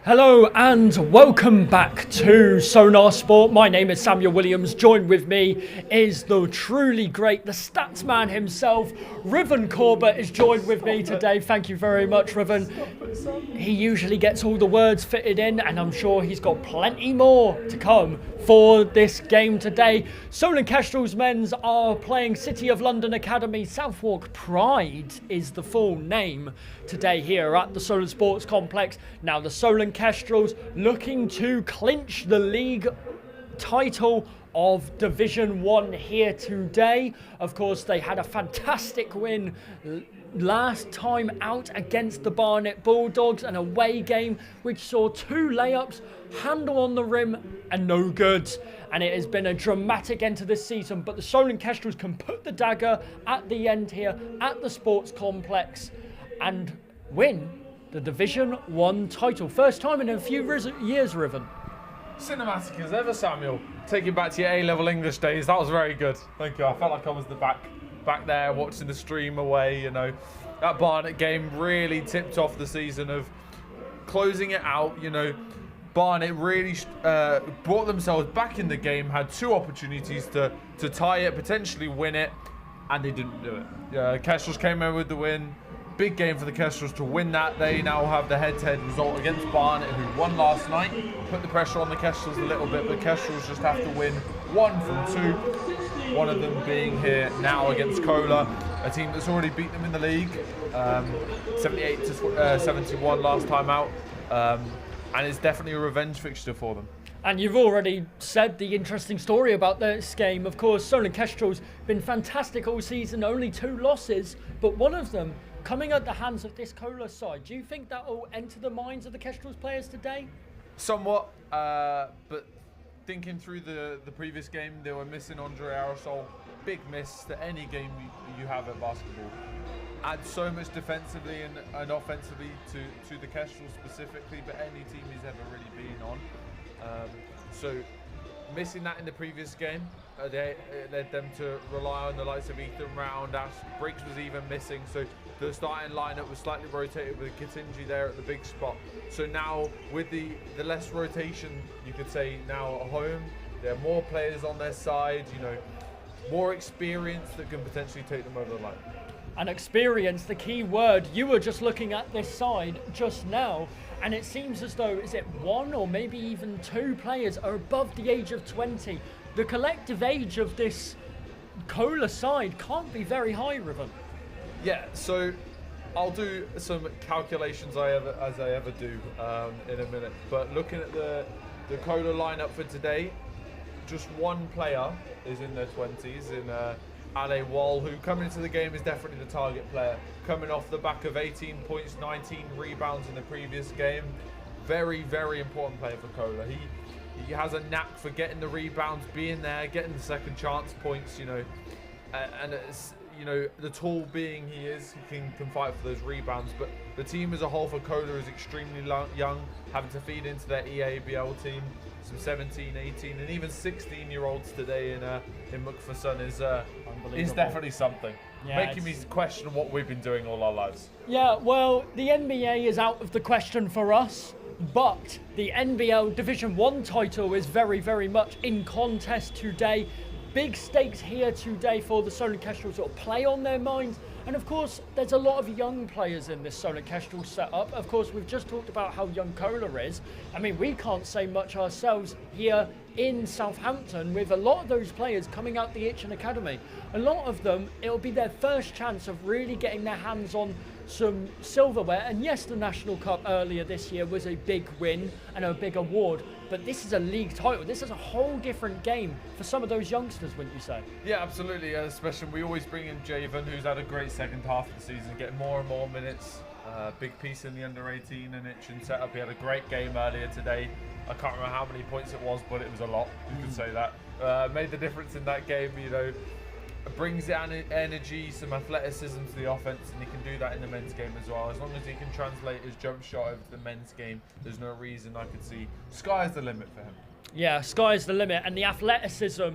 Hello and welcome back to Sonar Sport. My name is Samuel Williams. Joined with me is the truly great, the stats man himself, Riven Corbett is joined with me today. Thank you very much, Riven. He usually gets all the words fitted in, and I'm sure he's got plenty more to come for this game today. Solent Kestrels men's are playing City of London Academy. Southwark Pride is the full name today here at the Solent Sports Complex. Now the Solent Kestrels looking to clinch the league title of Division 1 here today. Of course, they had a fantastic win last time out against the Barnet Bulldogs, an away game which saw 2 layups, handle on the rim and no good. And it has been a dramatic end to this season, but the Solent Kestrels can put the dagger at the end here at the Sports Complex and win the Division 1 title. First time in a few years, Riven. Cinematic as ever, Samuel. Taking back to your A-level English days, that was very good. Thank you. I felt like I was the back there watching the stream away, you know. That Barnet game really tipped off the season of closing it out, you know. Barnet really brought themselves back in the game, had 2 opportunities to tie it, potentially win it, and they didn't do it. Kestrels came in with the win. Big game for the Kestrels to win that. They now have the head-to-head result against Barnet, who won last night. Put the pressure on the Kestrels a little bit, but Kestrels just have to win 1 from 2. One of them being here now against CoLA, a team that's already beat them in the league, 78 to 71 last time out, and it's definitely a revenge fixture for them. And you've already said the interesting story about this game. Of course, Solent Kestrels been fantastic all season, only 2 losses, but one of them coming at the hands of this CoLA side. Do you think that will enter the minds of the Kestrels players today? Somewhat, but thinking through the previous game, they were missing Andre Aerosol. Big miss to any game you have at basketball. Adds so much defensively and offensively to the Kestrels specifically, but any team he's ever really been on. So missing that in the previous game, it led them to rely on the likes of Ethan Round. Ash Briggs was even missing, so the starting lineup was slightly rotated with Ketinji there at the big spot. So now with the less rotation, you could say now at home, there are more players on their side, you know, more experience that can potentially take them over the line. And experience, the key word. You were just looking at this side just now, and it seems as though, is it 1 or maybe even 2 players are above the age of 20? The collective age of this CoLA side can't be very high, Riven. Yeah, so I'll do some calculations as I ever do in a minute. But looking at the CoLA lineup for today, just 1 player is in their 20s in Ale Wall, who coming into the game is definitely the target player. Coming off the back of 18 points, 19 rebounds in the previous game. Very, very important player for CoLA. He has a knack for getting the rebounds, being there, getting the second chance points, you know. And it's, you know, the tall being he is, he can fight for those rebounds. But the team as a whole for CoLA is extremely young, having to feed into their EABL team. Some 17, 18, and even 16-year-olds today in McPherson is definitely something. Yeah, making me question what we've been doing all our lives. Yeah, well, the NBA is out of the question for us, but the NBL Division 1 title is very, very much in contest today. Big stakes here today for the Solent Kestrels to play on their minds. And of course, there's a lot of young players in this Solent Kestrels setup. Of course, we've just talked about how young CoLA is. I mean, we can't say much ourselves here in Southampton with a lot of those players coming out the Itchen Academy. A lot of them, it'll be their first chance of really getting their hands on some silverware. And yes, the National Cup earlier this year was a big win and a big award, but this is a league title. This is a whole different game for some of those youngsters, wouldn't you say? Yeah, absolutely. Especially we always bring in Javen, who's had a great second half of the season, getting more and more minutes. Big piece in the under-18 and Itchen setup. He had a great game earlier today. I can't remember how many points it was, but it was a lot. You could say that. Made the difference in that game, you know. Brings energy, some athleticism to the offense, and he can do that in the men's game as well. As long as he can translate his jump shot over to the men's game, there's no reason I could see. Sky's the limit for him. Yeah, sky's the limit. And the athleticism,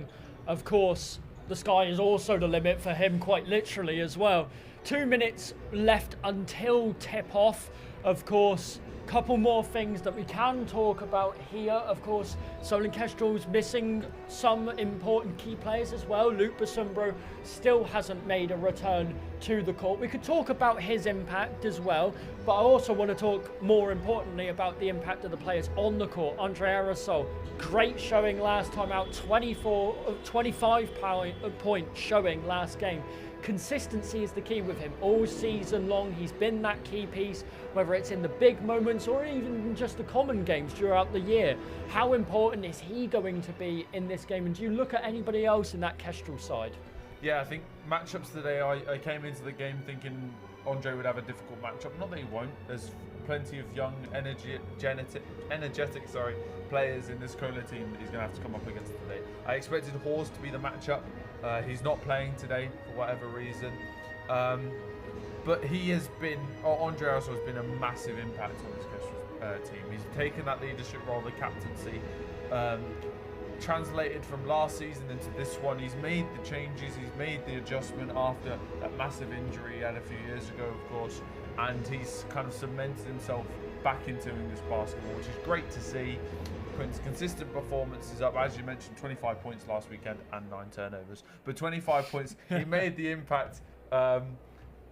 of course, the sky is also the limit for him, quite literally as well. 2 minutes left until tip-off. Of course, couple more things that we can talk about here. Of course, Solent Kestrels missing some important key players as well. Luke Basumbro still hasn't made a return to the court. We could talk about his impact as well, but I also want to talk more importantly about the impact of the players on the court. Andre Aerosol, great showing last time out, 25 point showing last game. Consistency is the key with him all season long. He's been that key piece, whether it's in the big moments or even just the common games throughout the year. How important is he going to be in this game? And do you look at anybody else in that Kestrel side? Yeah, I think matchups today, I came into the game thinking Andre would have a difficult matchup. Not that he won't. There's plenty of young, energetic players in this CoLA team that he's going to have to come up against today. I expected Hawes to be the matchup. He's not playing today for whatever reason. But he has been, Andre also has been a massive impact on this Kestrels team. He's taken that leadership role, the captaincy, translated from last season into this one. He's made the changes, he's made the adjustment after that massive injury he had a few years ago, of course, and he's kind of cemented himself back into this basketball, which is great to see. Putting consistent performances up, as you mentioned, 25 points last weekend and 9 turnovers, but 25 points. He made the impact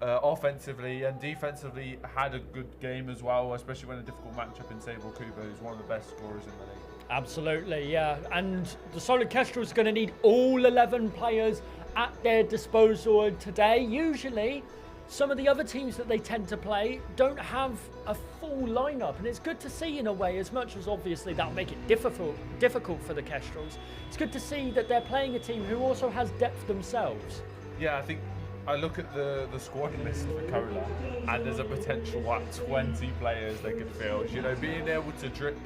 offensively, and defensively had a good game as well, especially when a difficult matchup in Sable Kubo, who's one of the best scorers in the league. Absolutely, yeah. And the Solent Kestrels are going to need all 11 players at their disposal today. Usually, some of the other teams that they tend to play don't have a full lineup, and it's good to see in a way, as much as obviously that'll make it difficult for the Kestrels. It's good to see that they're playing a team who also has depth themselves. Yeah, I think I look at the squad list for CoLA, and there's a potential 20 players they could field. You know, being able to drip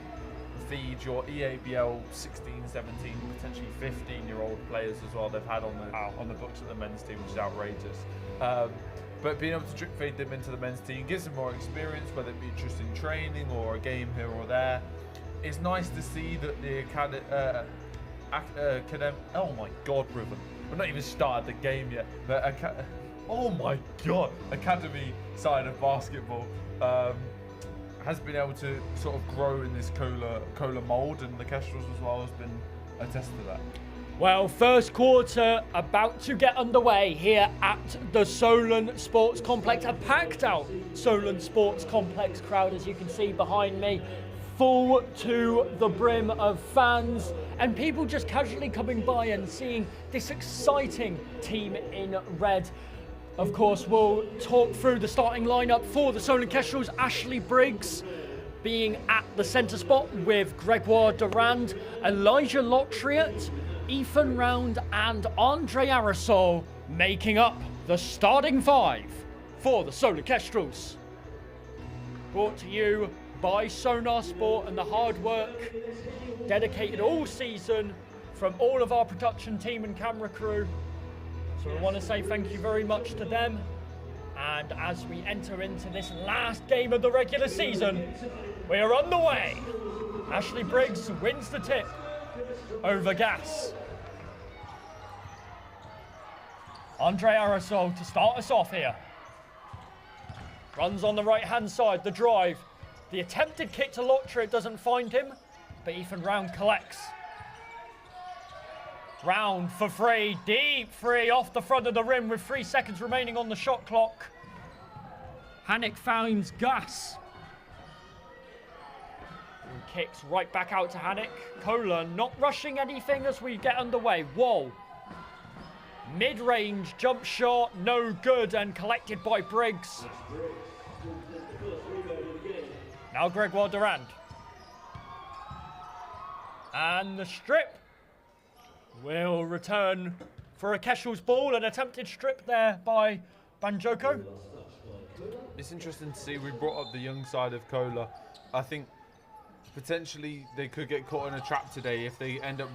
feed your EABL 16, 17, potentially 15-year-old players as well. They've had on the books of the men's team, which is outrageous. But being able to drip feed them into the men's team gives them more experience, whether it be just in training or a game here or there. It's nice to see that the oh my God, Riven. We've not even started the game yet, but oh my God, academy side of basketball has been able to sort of grow in this CoLA mould, and the Kestrels as well has been a test to that. Well, first quarter about to get underway here at the Solent Sports Complex. A packed out Solent Sports Complex crowd, as you can see behind me. Full to the brim of fans and people just casually coming by and seeing this exciting team in red. Of course, we'll talk through the starting lineup for the Solent Kestrels. Ashley Briggs being at the centre spot with Gregoire Durand, Elijah Lotriot, Ethan Round and Andre Aerosol making up the starting 5 for the Solent Kestrels. Brought to you by Sonar Sport and the hard work dedicated all season from all of our production team and camera crew. So I want to say thank you very much to them. And as we enter into this last game of the regular season, we are on the way. Ashley Briggs wins the tip over Gas. Andre Aerosol to start us off here. Runs on the right hand side, the drive. The attempted kick to Lotriot doesn't find him, but Ethan Round collects. Round for free, deep free off the front of the rim with 3 seconds remaining on the shot clock. Hanik finds Gus. And kicks right back out to Hanik. CoLA not rushing anything as we get underway. Whoa. Mid-range jump shot, no good, and collected by Briggs. Now Gregoire Durand. And the strip will return for a Kestrels ball. An attempted strip there by Banjoko. It's interesting to see we brought up the young side of CoLA. I think potentially they could get caught in a trap today if they end up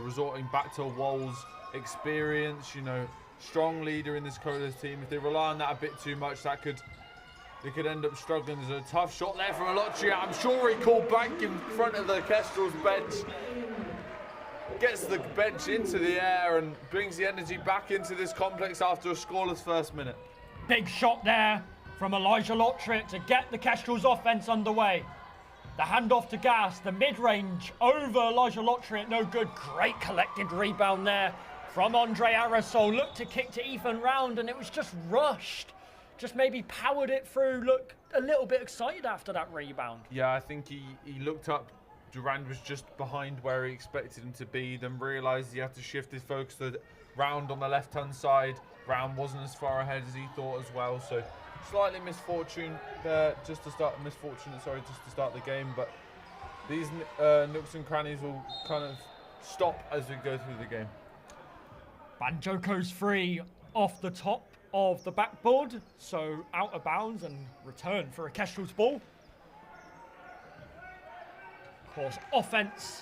resorting back to Wohl's experience, you know, strong leader in this CoLA team. If they rely on that a bit too much, they could end up struggling. There's a tough shot there from Alotria. I'm sure he called back in front of the Kestrels bench. Gets the bench into the air and brings the energy back into this complex after a scoreless first minute. Big shot there from Elijah Lotritt to get the Kestrels offense underway. The handoff to Gas, the mid-range over Elijah Lotritt, no good. Great collected rebound there from Andre Aerosol. Looked to kick to Ethan Round and it was just rushed. Just maybe powered it through. Looked a little bit excited after that rebound. Yeah, I think he looked up. Durand was just behind where he expected him to be, then realised he had to shift his focus to Round on the left-hand side. Round wasn't as far ahead as he thought as well, so slightly misfortune there, just to start the game, but these nooks and crannies will kind of stop as we go through the game. Banjoko's free off the top of the backboard, so out of bounds and return for a Kestrels ball. Of course, offense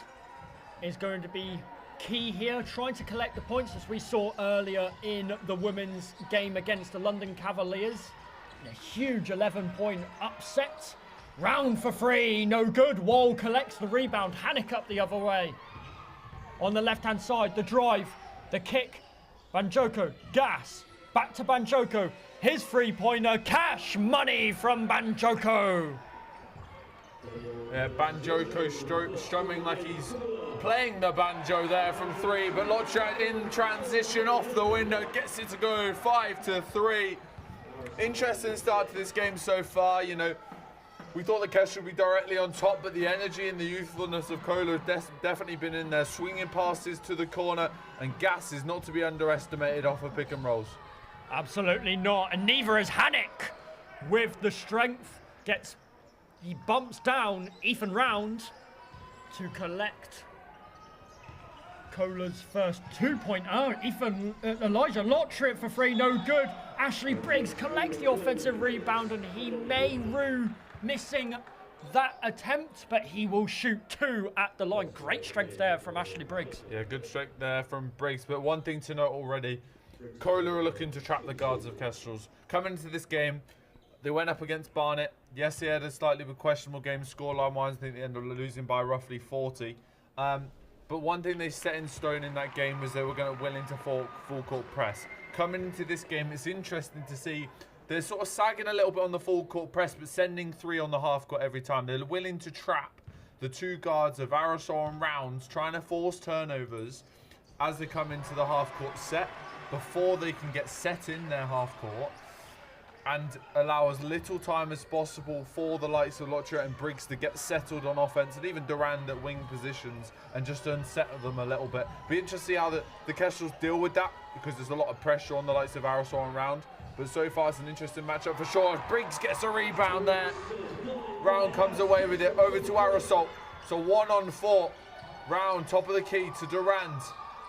is going to be key here, trying to collect the points as we saw earlier in the women's game against the London Cavaliers. A huge 11-point upset. Round for free, no good. Wall collects the rebound. Hannick up the other way. On the left-hand side, the drive, the kick. Banjoko, Gas, back to Banjoko. His three-pointer, cash money from Banjoko. Yeah, Banjoko strumming like he's playing the banjo there from three, but Lotritt in transition off the window, gets it to go 5-3. Interesting start to this game so far. You know, we thought the Kestrels would be directly on top, but the energy and the youthfulness of CoLA has definitely been in there. Swinging passes to the corner, and Gas is not to be underestimated off of pick and rolls. Absolutely not, and neither is Hannick with the strength. He bumps down Ethan Round to collect CoLA's first 2-point. Elijah Lotritt for free, no good. Ashley Briggs collects the offensive rebound and he may rue missing that attempt, but he will shoot 2 at the line. Great strength there from Ashley Briggs. Yeah, good strength there from Briggs, but one thing to note already, CoLA are looking to trap the guards of Kestrels. Coming into this game, they went up against Barnet. Yes, they had a slightly questionable game scoreline-wise. I think they ended up losing by roughly 40. But one thing they set in stone in that game was they were willing to full court press. Coming into this game, it's interesting to see they're sort of sagging a little bit on the full court press, but sending 3 on the half court every time. They're willing to trap the 2 guards of Aerosol and Rounds, trying to force turnovers as they come into the half court set before they can get set in their half court, and allow as little time as possible for the likes of Lotritt and Briggs to get settled on offense, and even Durand at wing positions, and just unsettle them a little bit. Be interested to see how the Kestrels deal with that, because there's a lot of pressure on the likes of Aerosol and Round. But so far it's an interesting matchup for sure. Briggs gets a rebound there. Round comes away with it, over to Aerosol. So 1-on-4. Round, top of the key to Durand.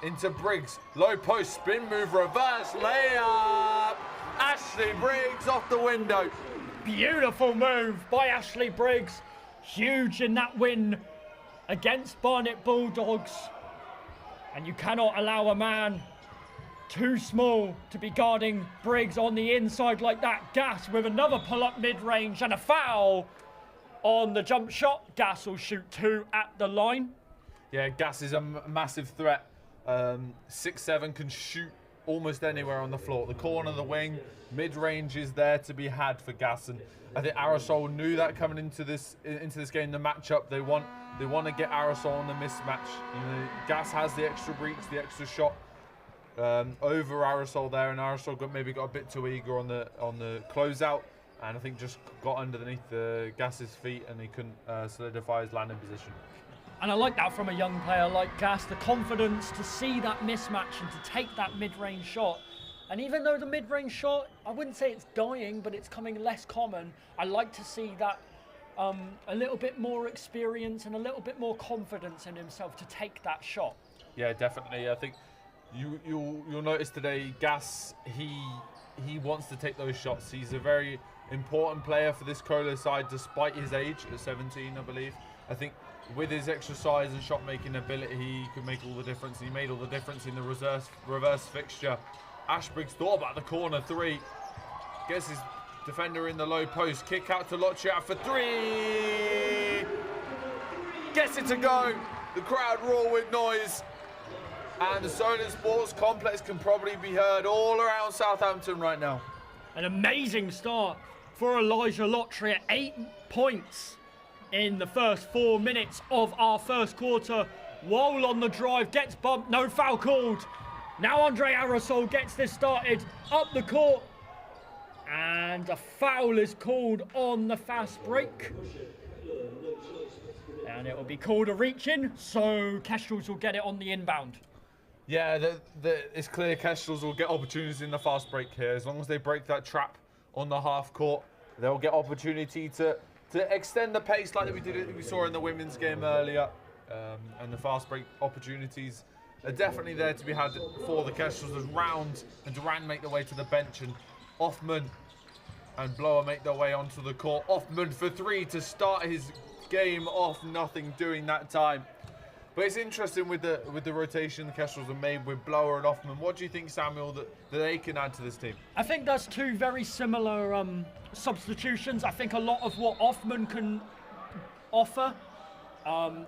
Into Briggs. Low post, spin move, reverse layup. Ashley Briggs off the window. Beautiful move by Ashley Briggs. Huge in that win against Barnet Bulldogs. And you cannot allow a man too small to be guarding Briggs on the inside like that. Gas with another pull-up mid-range and a foul on the jump shot. Gas will shoot 2 at the line. Yeah, Gas is a massive threat. 6'7", can shoot almost anywhere on the floor. The corner, the wing, mid-range is there to be had for Gas, and I think Aerosol knew that coming into this game. The matchup, they want to get Aerosol on the mismatch. You know, Gas has the extra reach, the extra shot over Aerosol there, and Aerosol maybe got a bit too eager on the closeout, and I think just got underneath the Gas's feet, and he couldn't solidify his landing position. And I like that from a young player like Gas, the confidence to see that mismatch and to take that mid-range shot. And even though the mid-range shot, I wouldn't say it's dying, but it's coming less common, I like to see that a little bit more experience and a little bit more confidence in himself to take that shot. Yeah, definitely. I think you'll notice today, Gas, he wants to take those shots. He's a very important player for this CoLA side, despite his age at 17, I believe. I think with his extra size and shot-making ability, he could make all the difference. He made all the difference in the reverse fixture. Ash Briggs thought about the corner 3. Gets his defender in the low post. Kick out to Lotritt for 3. Gets it to go. The crowd roar with noise. And the Solent Sports Complex can probably be heard all around Southampton right now. An amazing start for Elijah Lottery at 8 points in the first 4 minutes of our first quarter. Wall on the drive, gets bumped, no foul called. Now Andre Aerosol gets this started up the court. And a foul is called on the fast break. And it will be called a reach-in, so Kestrels will get it on the inbound. Yeah, it's clear Kestrels will get opportunities in the fast break here. As long as they break that trap on the half court, they'll get opportunity to extend the pace like we saw in the women's game earlier. And the fast break opportunities are definitely there to be had for the Kestrels as Round and Duran make their way to the bench, and Offman and Blower make their way onto the court. Offman for 3 to start his game off, nothing doing that time. But it's interesting with the rotation the Kestrels have made with Blower and Offman. What do you think, Samuel, that they can add to this team? I think that's two very similar substitutions. I think a lot of what Offman can offer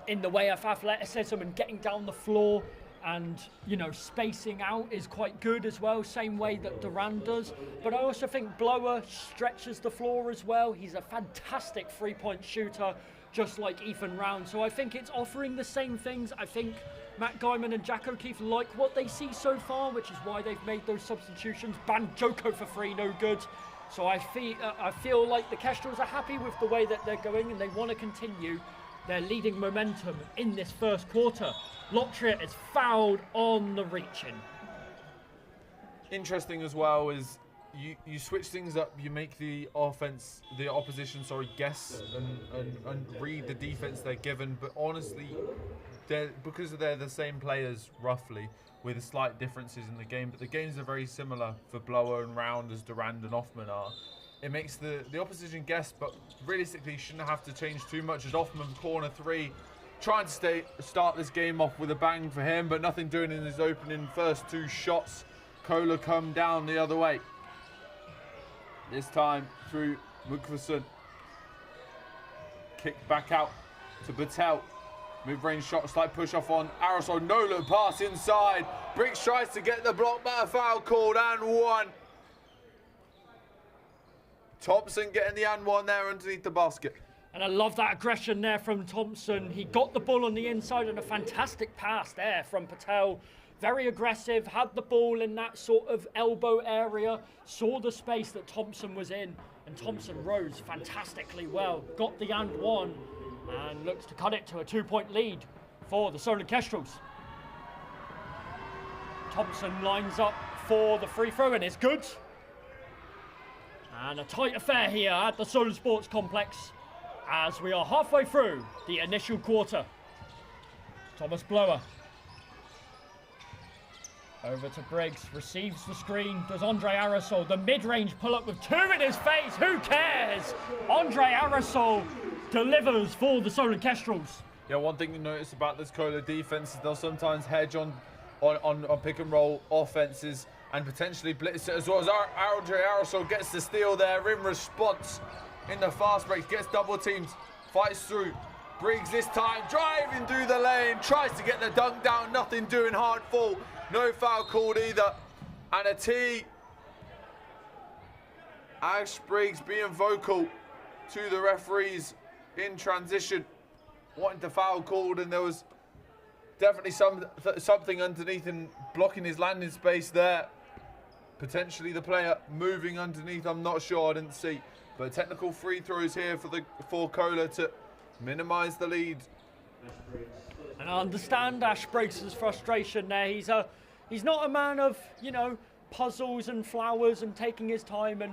in the way of athleticism and getting down the floor and, spacing out is quite good as well, same way that Duran does. But I also think Blower stretches the floor as well. He's a fantastic three-point shooter, just like Ethan Round. So I think it's offering the same things. I think Matt Guyman and Jack O'Keefe like what they see so far, which is why they've made those substitutions. Banned Joko for 3, no good. So I feel like the Kestrels are happy with the way that they're going, and they want to continue their leading momentum in this first quarter. Lotria is fouled on the reach-in. Interesting as well is you switch things up, you make the opposition guess and read the defense they're given, but honestly, because they're the same players roughly, with slight differences in the game, but the games are very similar for Blower and Round as Durand and Offman are. It makes the opposition guess, but realistically shouldn't have to change too much as Offman corner 3, trying to start this game off with a bang for him, but nothing doing in his opening first 2 shots. CoLA come down the other way. This time through Mukvason. Kick back out to Patel. Mid-range shot, slight push off on Aerosol. No look pass inside. Briggs tries to get the block, but a foul called and 1. Thompson getting the and 1 there underneath the basket. And I love that aggression there from Thompson. He got the ball on the inside and a fantastic pass there from Patel. Very aggressive, had the ball in that sort of elbow area, saw the space that Thompson was in, and Thompson rose fantastically well. Got the and 1 and looks to cut it to a 2-point lead for the Solent Kestrels. Thompson lines up for the free throw and it's good. And a tight affair here at the Solent Sports Complex as we are halfway through the initial quarter. Thomas Blower. Over to Briggs, receives the screen, does Andre Aerosol, the mid-range pull-up with 2 in his face, who cares? Andre Aerosol delivers for the Solent Kestrels. Yeah, one thing to notice about this CoLA defense is they'll sometimes hedge on pick and roll offenses and potentially blitz it, as well as Andre Aerosol gets the steal there in response in the fast break, gets double teamed, fights through. Briggs this time driving through the lane, tries to get the dunk down, nothing doing, hard fall. No foul called either. And a tee. Ash Briggs being vocal to the referees in transition, wanting the foul called, and there was definitely something underneath and blocking his landing space there. Potentially the player moving underneath, I'm not sure, I didn't see. But technical free throws here for CoLA to minimise the lead. And I understand Ash Briggs' frustration there. He's not a man of, puzzles and flowers and taking his time and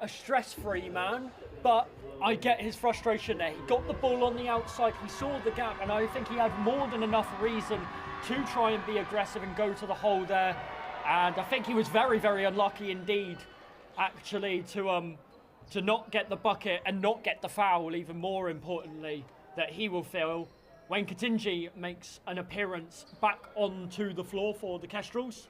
a stress-free man, but I get his frustration there. He got the ball on the outside, he saw the gap, and I think he had more than enough reason to try and be aggressive and go to the hole there. And I think he was very, very unlucky indeed, actually, to not get the bucket and not get the foul, even more importantly, that he will feel when Katinji makes an appearance back onto the floor for the Kestrels.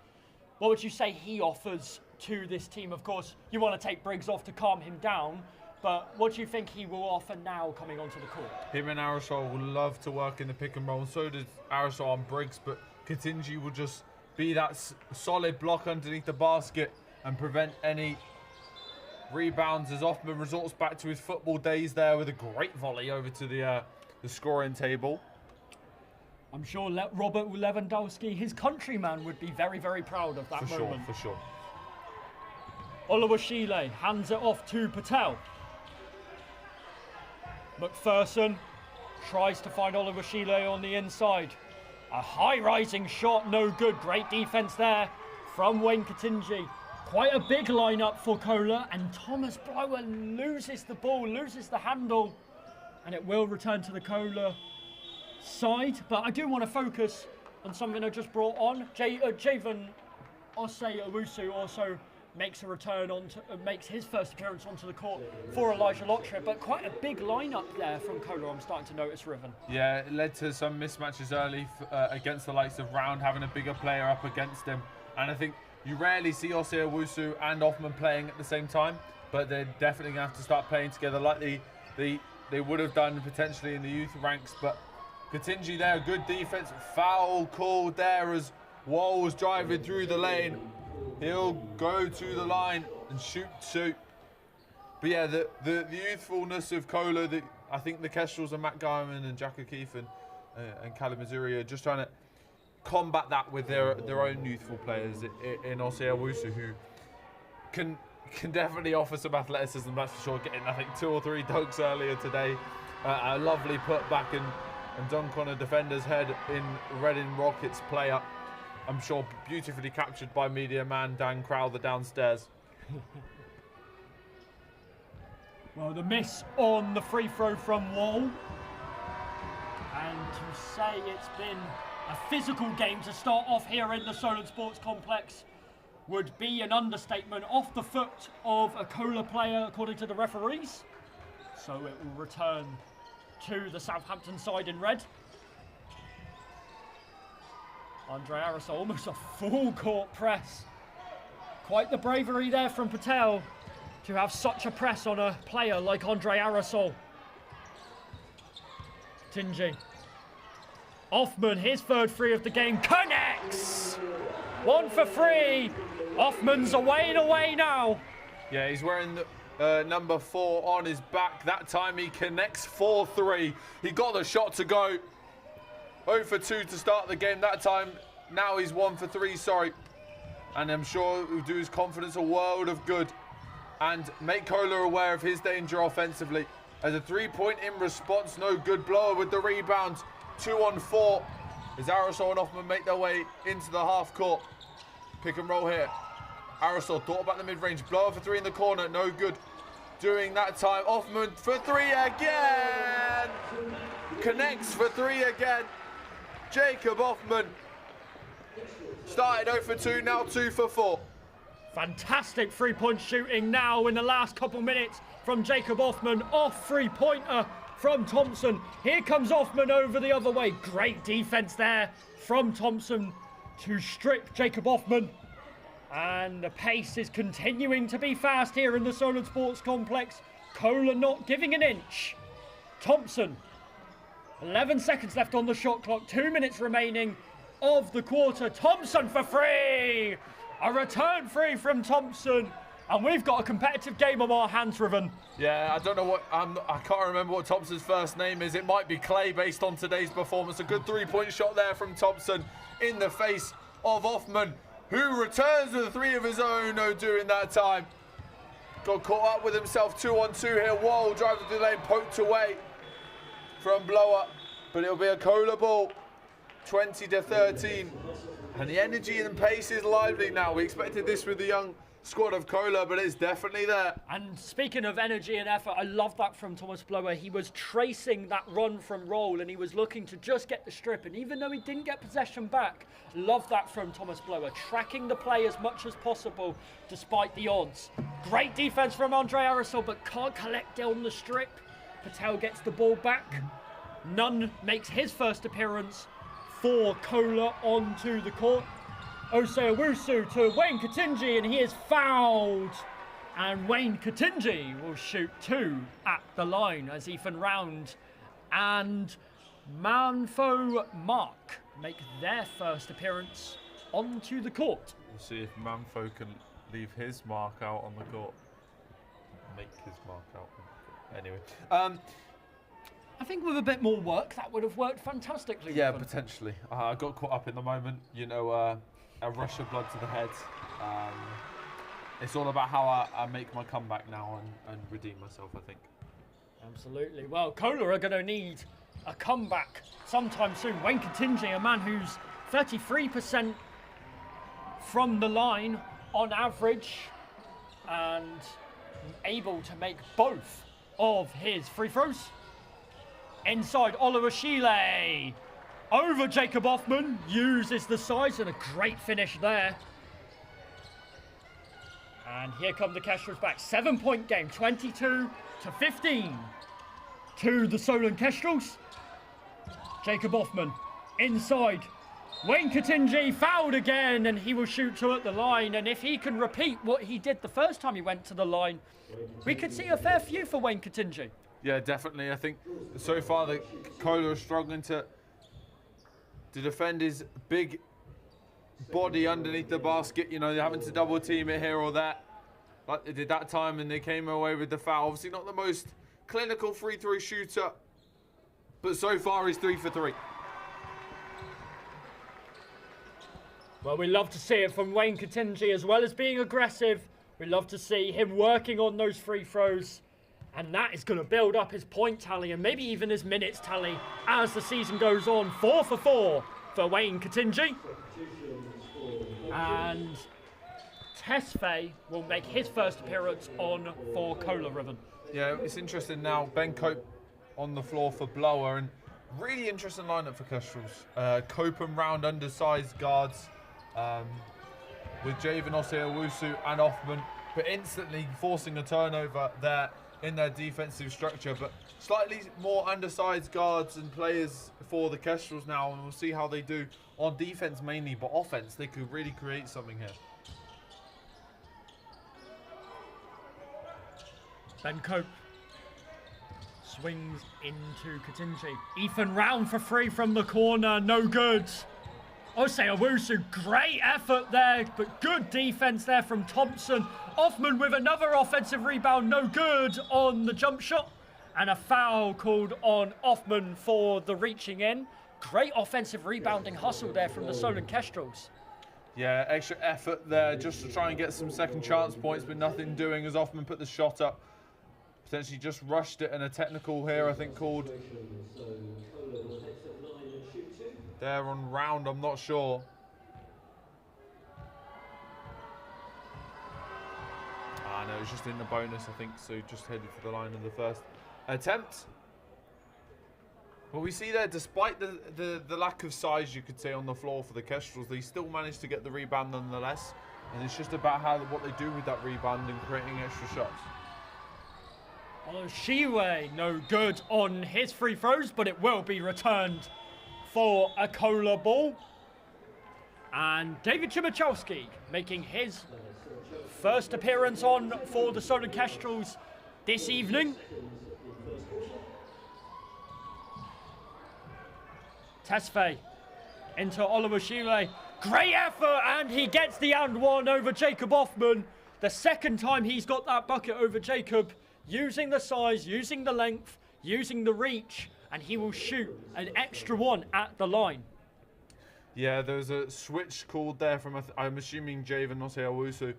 What would you say he offers to this team? Of course, you want to take Briggs off to calm him down, but what do you think he will offer now coming onto the court? Him and Aerosol will love to work in the pick and roll, and so does Aerosol on Briggs, but Katinji will just be that solid block underneath the basket and prevent any Rebounds as Offman resorts back to his football days there with a great volley over to the scoring table. I'm sure Robert Lewandowski, his countryman, would be very, very proud of that moment. For sure. Oluwashile hands it off to Patel. McPherson tries to find Oluwashile on the inside. A high-rising shot, no good. Great defence there from Wayne Katinji. Quite a big lineup for CoLA, and Thomas Blower loses the ball, loses the handle, and it will return to the CoLA side. But I do want to focus on something I just brought on. Javen Osei-Owusu also makes a return makes his first appearance onto the court for Elijah Locktrip, but quite a big lineup there from CoLA. I'm starting to notice, Riven. Yeah, it led to some mismatches early against the likes of Round, having a bigger player up against him, and I think you rarely see Osei-Owusu and Offman playing at the same time, but they're definitely going to have to start playing together like they would have done potentially in the youth ranks. But Katinji there, good defense, foul called there as Wall was driving through the lane. He'll go to the line and shoot two. But yeah, the youthfulness of CoLA, I think the Kestrels and Matt Guyman and Jack O'Keefe and Callum Missouri are just trying to combat that with their own youthful players in Osei-Owusu, who can definitely offer some athleticism, that's for sure. Getting, I think, 2 or 3 dunks earlier today. A lovely put back and dunk on a defender's head in Reading Rockets player. I'm sure beautifully captured by media man Dan Crowther downstairs. Well, the miss on the free throw from Wall. And to say it's been a physical game to start off here in the Solent Sports Complex would be an understatement. Off the foot of a CoLA player, according to the referees. So it will return to the Southampton side in red. Andre Arisol, almost a full court press. Quite the bravery there from Patel to have such a press on a player like Andre Arisol. Tingy. Offman, his third free of the game, connects! 1 for 3. Offman's away and away now. Yeah, he's wearing the number 4 on his back. That time he connects 4-3. He got the shot to go. 0 for 2 to start the game that time. Now he's 1 for 3, sorry. And I'm sure it will do his confidence a world of good and make CoLA aware of his danger offensively. As a 3-point in response, no good. Blower with the rebound. 2 on 4. As Arisol and Offman make their way into the half court. Pick and roll here. Arisol thought about the mid-range. Blower for 3 in the corner. No good. Doing that time. Offman for 3 again. Connects for 3 again. Jacob Offman started 0 for 2, now 2 for 4. Fantastic 3-point shooting now in the last couple minutes from Jacob Offman. Off 3-pointer from Thompson. Here comes Offman over the other way. Great defense there from Thompson to strip Jacob Offman. And the pace is continuing to be fast here in the Solent Sports Complex. CoLA not giving an inch. Thompson. 11 seconds left on the shot clock. 2 minutes remaining of the quarter. Thompson for 3. A return 3 from Thompson. And we've got a competitive game on our hands, Riven. Yeah, I don't know what... I can't remember what Thompson's first name is. It might be Clay based on today's performance. A good 3-point shot there from Thompson in the face of Offman, who returns with a 3 of his own. No doing that time. Got caught up with himself. 2 on 2 here. Wall drives to the lane, poked away from Blower, but it'll be a CoLA ball. 20-13, and the energy and pace is lively now. We expected this with the young squad of CoLA, but it's definitely there. And speaking of energy and effort, I love that from Thomas Blower. He was tracing that run from roll and he was looking to just get the strip, and even though he didn't get possession back, love that from Thomas Blower, tracking the play as much as possible despite the odds. Great defense from Andre Arisol, but can't collect on the strip. Patel gets the ball back. Nunn makes his first appearance for CoLA onto the court. Osei-Owusu to Wayne Katinji, and he is fouled. And Wayne Katinji will shoot 2 at the line as Ethan Round and Manfo Mark make their first appearance onto the court. We'll see if Manfo can leave his mark out on the court. mark out. Anyway, I think with a bit more work, that would have worked fantastically. yeah, potentially. I got caught up in the moment. You know, a rush of blood to the head. It's all about how I make my comeback now and redeem myself, I think. Absolutely. Well, CoLA are going to need a comeback sometime soon. Wayne Contingy, a man who's 33% from the line on average and able to make both of his free throws. Inside, Oliver Sheeley over Jacob Hoffman, uses the size and a great finish there. And here come the Kestrels back. 7-point game, 22-15 to the Solent Kestrels. Jacob Hoffman inside. Wayne Contingy fouled again, and he will shoot two at the line. And if he can repeat what he did the first time he went to the line, we could see a fair few for Wayne Contingy. Yeah, definitely. I think so far the CoLA are struggling to defend his big body underneath the basket. You know, they're having to double team it here or there, like they did that time, and they came away with the foul. Obviously not the most clinical free throw shooter, but so far he's 3 for 3. Well, we love to see it from Wayne Contingy, as well as being aggressive. We love to see him working on those free throws, and that is going to build up his point tally and maybe even his minutes tally as the season goes on. 4 for 4 for Wayne Contingy. And Tesfaye will make his first appearance on for CoLA, Riven. Yeah, it's interesting now. Ben Cope on the floor for Blower, and really interesting lineup for Kestrels. Cope and round undersized guards with Javen Osei-Owusu and Hoffman, but instantly forcing a turnover there in their defensive structure. But slightly more undersized guards and players for the Kestrels now, and we'll see how they do on defense mainly, but offense they could really create something here. Ben Cope swings into Contingy. Ethan Round for 3 from the corner, no good. Osei-Owusu, great effort there, but good defense there from Thompson. Hoffman with another offensive rebound, no good on the jump shot. And a foul called on Hoffman for the reaching in. Great offensive rebounding hustle there from the Solent Kestrels. Yeah, extra effort there just to try and get some second chance points, but nothing doing as Hoffman put the shot up. Potentially just rushed it, and a technical here, I think, called there on Round, I'm not sure. No, it was just in the bonus, I think, so just headed for the line of the first attempt. Well, we see there, despite the lack of size, you could say, on the floor for the Kestrels, they still managed to get the rebound nonetheless, and it's just about what they do with that rebound and creating extra shots. Shiwe, no good on his free throws, but it will be returned for a CoLA ball. And David Chimachowski making his first appearance on for the Solent Kestrels this evening. Tesfaye into Oliver Shiwe. Great effort, and he gets the and one over Jacob Hoffman. The second time he's got that bucket over Jacob, using the size, using the length, using the reach, and he will shoot an extra one at the line. Yeah, there's a switch called there from, I'm assuming, Javen Osei-Owusu.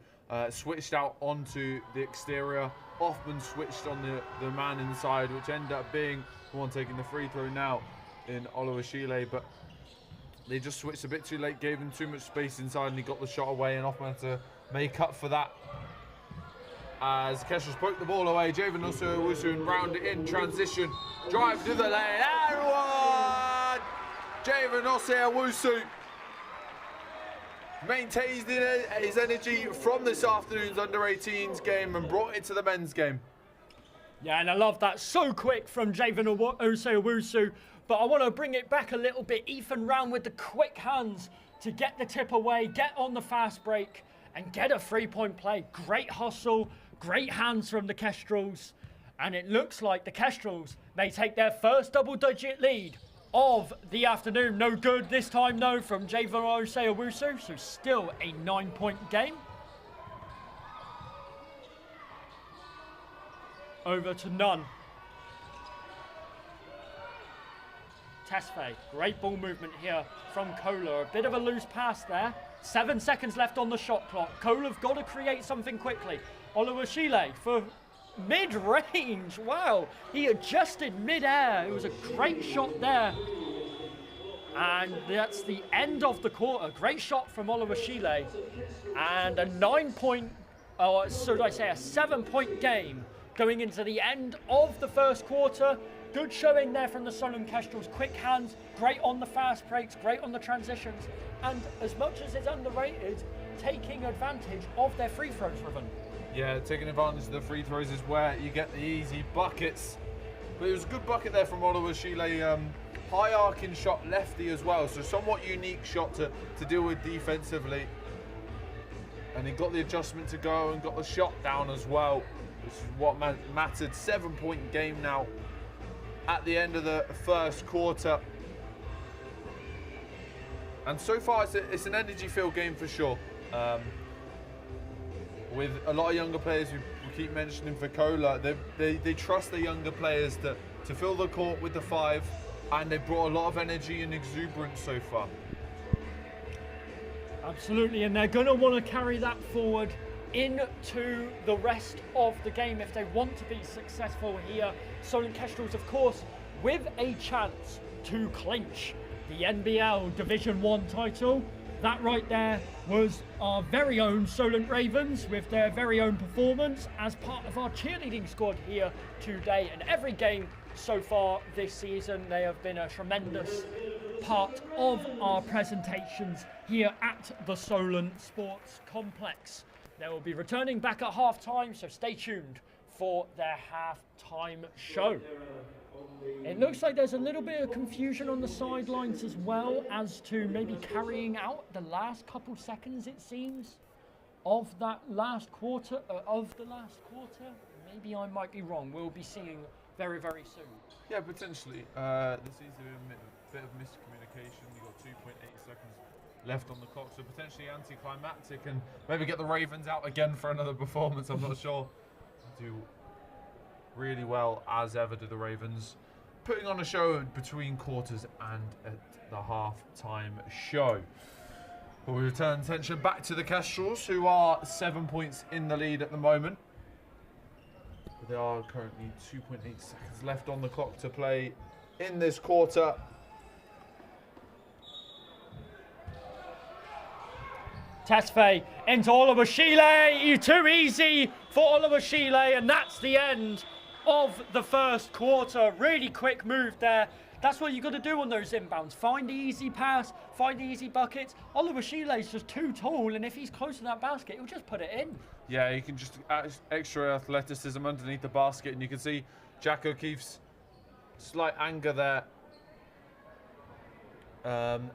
Switched out onto the exterior. Hoffman switched on the man inside, which ended up being the one taking the free throw now in Oliver Sheeley. But they just switched a bit too late, gave him too much space inside, and he got the shot away, and Hoffman had to make up for that. As Kestrels broke the ball away, Javen Osei-Owusu and round it in transition. Drive to the lane, and one! Javen Osei-Owusu maintains his energy from this afternoon's under-18s game and brought it to the men's game. Yeah, and I love that. So quick from Javen Osei-Owusu. But I want to bring it back a little bit. Ethan Round with the quick hands to get the tip away, get on the fast break, and get a three-point play. Great hustle, great hands from the Kestrels. And it looks like the Kestrels may take their first double-digit lead of the afternoon. No good this time, though, from Javen Osei-Owusu. So still a 9-point game. over to none. Tesfaye, great ball movement here from CoLA. A bit of a loose pass there. 7 seconds left on the shot clock. CoLA have got to create something quickly. Oluwashile for mid-range. Wow, he adjusted mid-air. It was a great shot there. And that's the end of the quarter. Great shot from Oluwashile. And a 9-point, or should I say a 7-point game going into the end of the first quarter. Good showing there from the Solent Kestrels. Quick hands, great on the fast breaks, great on the transitions. And as much as it's underrated, taking advantage of their free throws, Riven. Yeah, taking advantage of the free throws is where you get the easy buckets. But it was a good bucket there from Oluwashile. High arcing shot, lefty as well. So somewhat unique shot to deal with defensively. And he got the adjustment to go and got the shot down as well, which is what mattered. 7-point game now at the end of the first quarter. And so far it's an energy-filled game for sure. With a lot of younger players we keep mentioning for CoLA, they trust the younger players to fill the court with the 5, and they brought a lot of energy and exuberance so far. Absolutely, and they're going to want to carry that forward into the rest of the game if they want to be successful here. Solent Kestrels, of course, with a chance to clinch the NBL Division 1 title. That right there was our very own Solent Ravens with their very own performance as part of our cheerleading squad here today. And every game so far this season, they have been a tremendous part of our presentations here at the Solent Sports Complex. They will be returning back at half-time, so stay tuned for their half-time show. It looks like there's a little bit of confusion on the sidelines as well as to maybe carrying out the last couple seconds, it seems, of that last quarter, Maybe I might be wrong. We'll be seeing very, very soon. Yeah, potentially. There seems to be a bit of miscommunication. You've got 2.8 seconds left on the clock, so potentially anticlimactic, and maybe get the Ravens out again for another performance. I'm not sure. Do really well as ever do the Ravens, putting on a show between quarters and at the half-time show. But we return attention back to the Kestrels, who are 7 points in the lead at the moment. But there are currently 2.8 seconds left on the clock to play in this quarter. Tesfaye into Oluwashile, too easy for Oluwashile, and that's the end of the first quarter. Really quick move there. That's what you got to do on those inbounds. Find the easy pass, find the easy buckets. Oluwashile's just too tall, and if he's close to that basket, he'll just put it in. Yeah, you can just add extra athleticism underneath the basket, and you can see Jack O'Keefe's slight anger there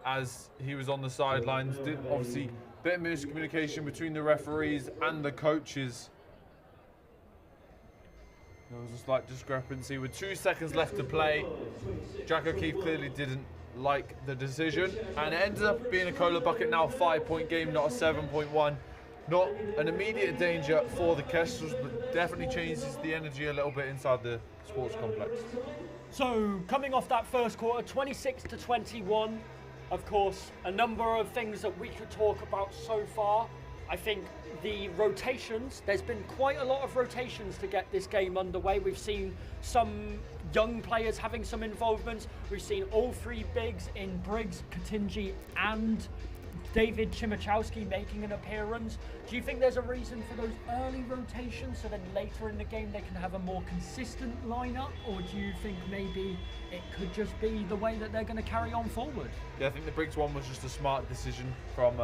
as he was on the sidelines. Obviously, bit of miscommunication between the referees and the coaches. There was a slight discrepancy with 2 seconds left to play. Jack O'Keefe clearly didn't like the decision, and it ended up being a CoLA bucket now, a 5-point game, not a 7.1. Not an immediate danger for the Kestrels, but definitely changes the energy a little bit inside the sports complex. So coming off that first quarter, 26-21. Of course, a number of things that we could talk about so far. I think the rotations, there's been quite a lot of rotations to get this game underway. We've seen some young players having some involvement. We've seen all 3 bigs in Briggs, Ketinji and David Chimichowski making an appearance. Do you think there's a reason for those early rotations so then later in the game they can have a more consistent lineup, or do you think maybe it could just be the way that they're going to carry on forward? Yeah, I think the Briggs one was just a smart decision from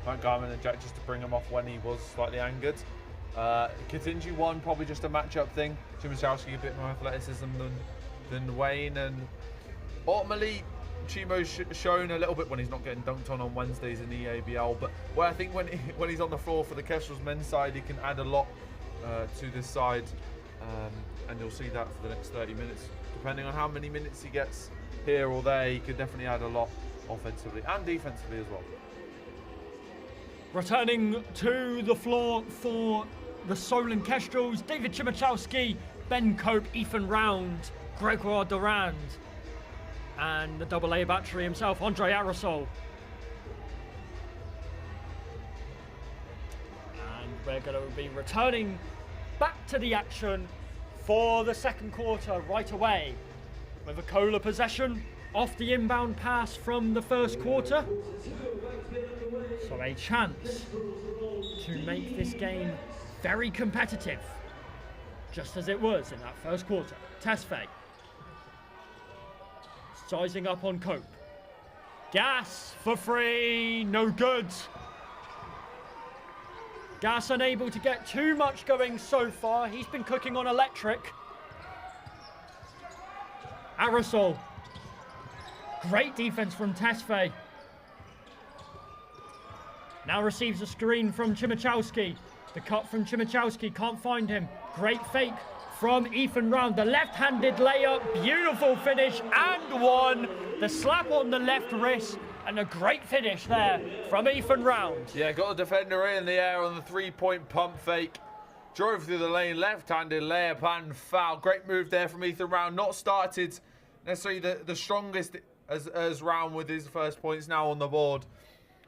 Montgomery and Jack, just to bring him off when he was slightly angered. Ketinji one, probably just a matchup thing. Chimichowski a bit more athleticism than Wayne, and ultimately Chimo's shown a little bit when he's not getting dunked on Wednesdays in the ABL, but where I think when he's on the floor for the Kestrels men's side, he can add a lot to this side, and you'll see that for the next 30 minutes. Depending on how many minutes he gets here or there, he could definitely add a lot offensively and defensively as well. Returning to the floor for the Solent Kestrels, David Chimichowski Ben Cope, Ethan Round, Gregoire Durand, and the AA battery himself, Andre Aerosol. And we're going to be returning back to the action for the second quarter right away with a CoLA possession off the inbound pass from the first quarter. So a chance to make this game very competitive, just as it was in that first quarter. Tesfaye sizing up on Cope. Gas for free, no good. Gas unable to get too much going so far. He's been cooking on electric. Aerosol. Great defense from Tesfaye. Now receives a screen from Chimichowski. The cut from Chimichowski, can't find him. Great fake from Ethan Round. The left-handed layup, beautiful finish, and one. The slap on the left wrist, and a great finish there from Ethan Round. Yeah, got the defender in the air on the three-point pump fake. Drove through the lane, left-handed layup and foul. Great move there from Ethan Round. Not started necessarily the strongest as Round with his first points now on the board.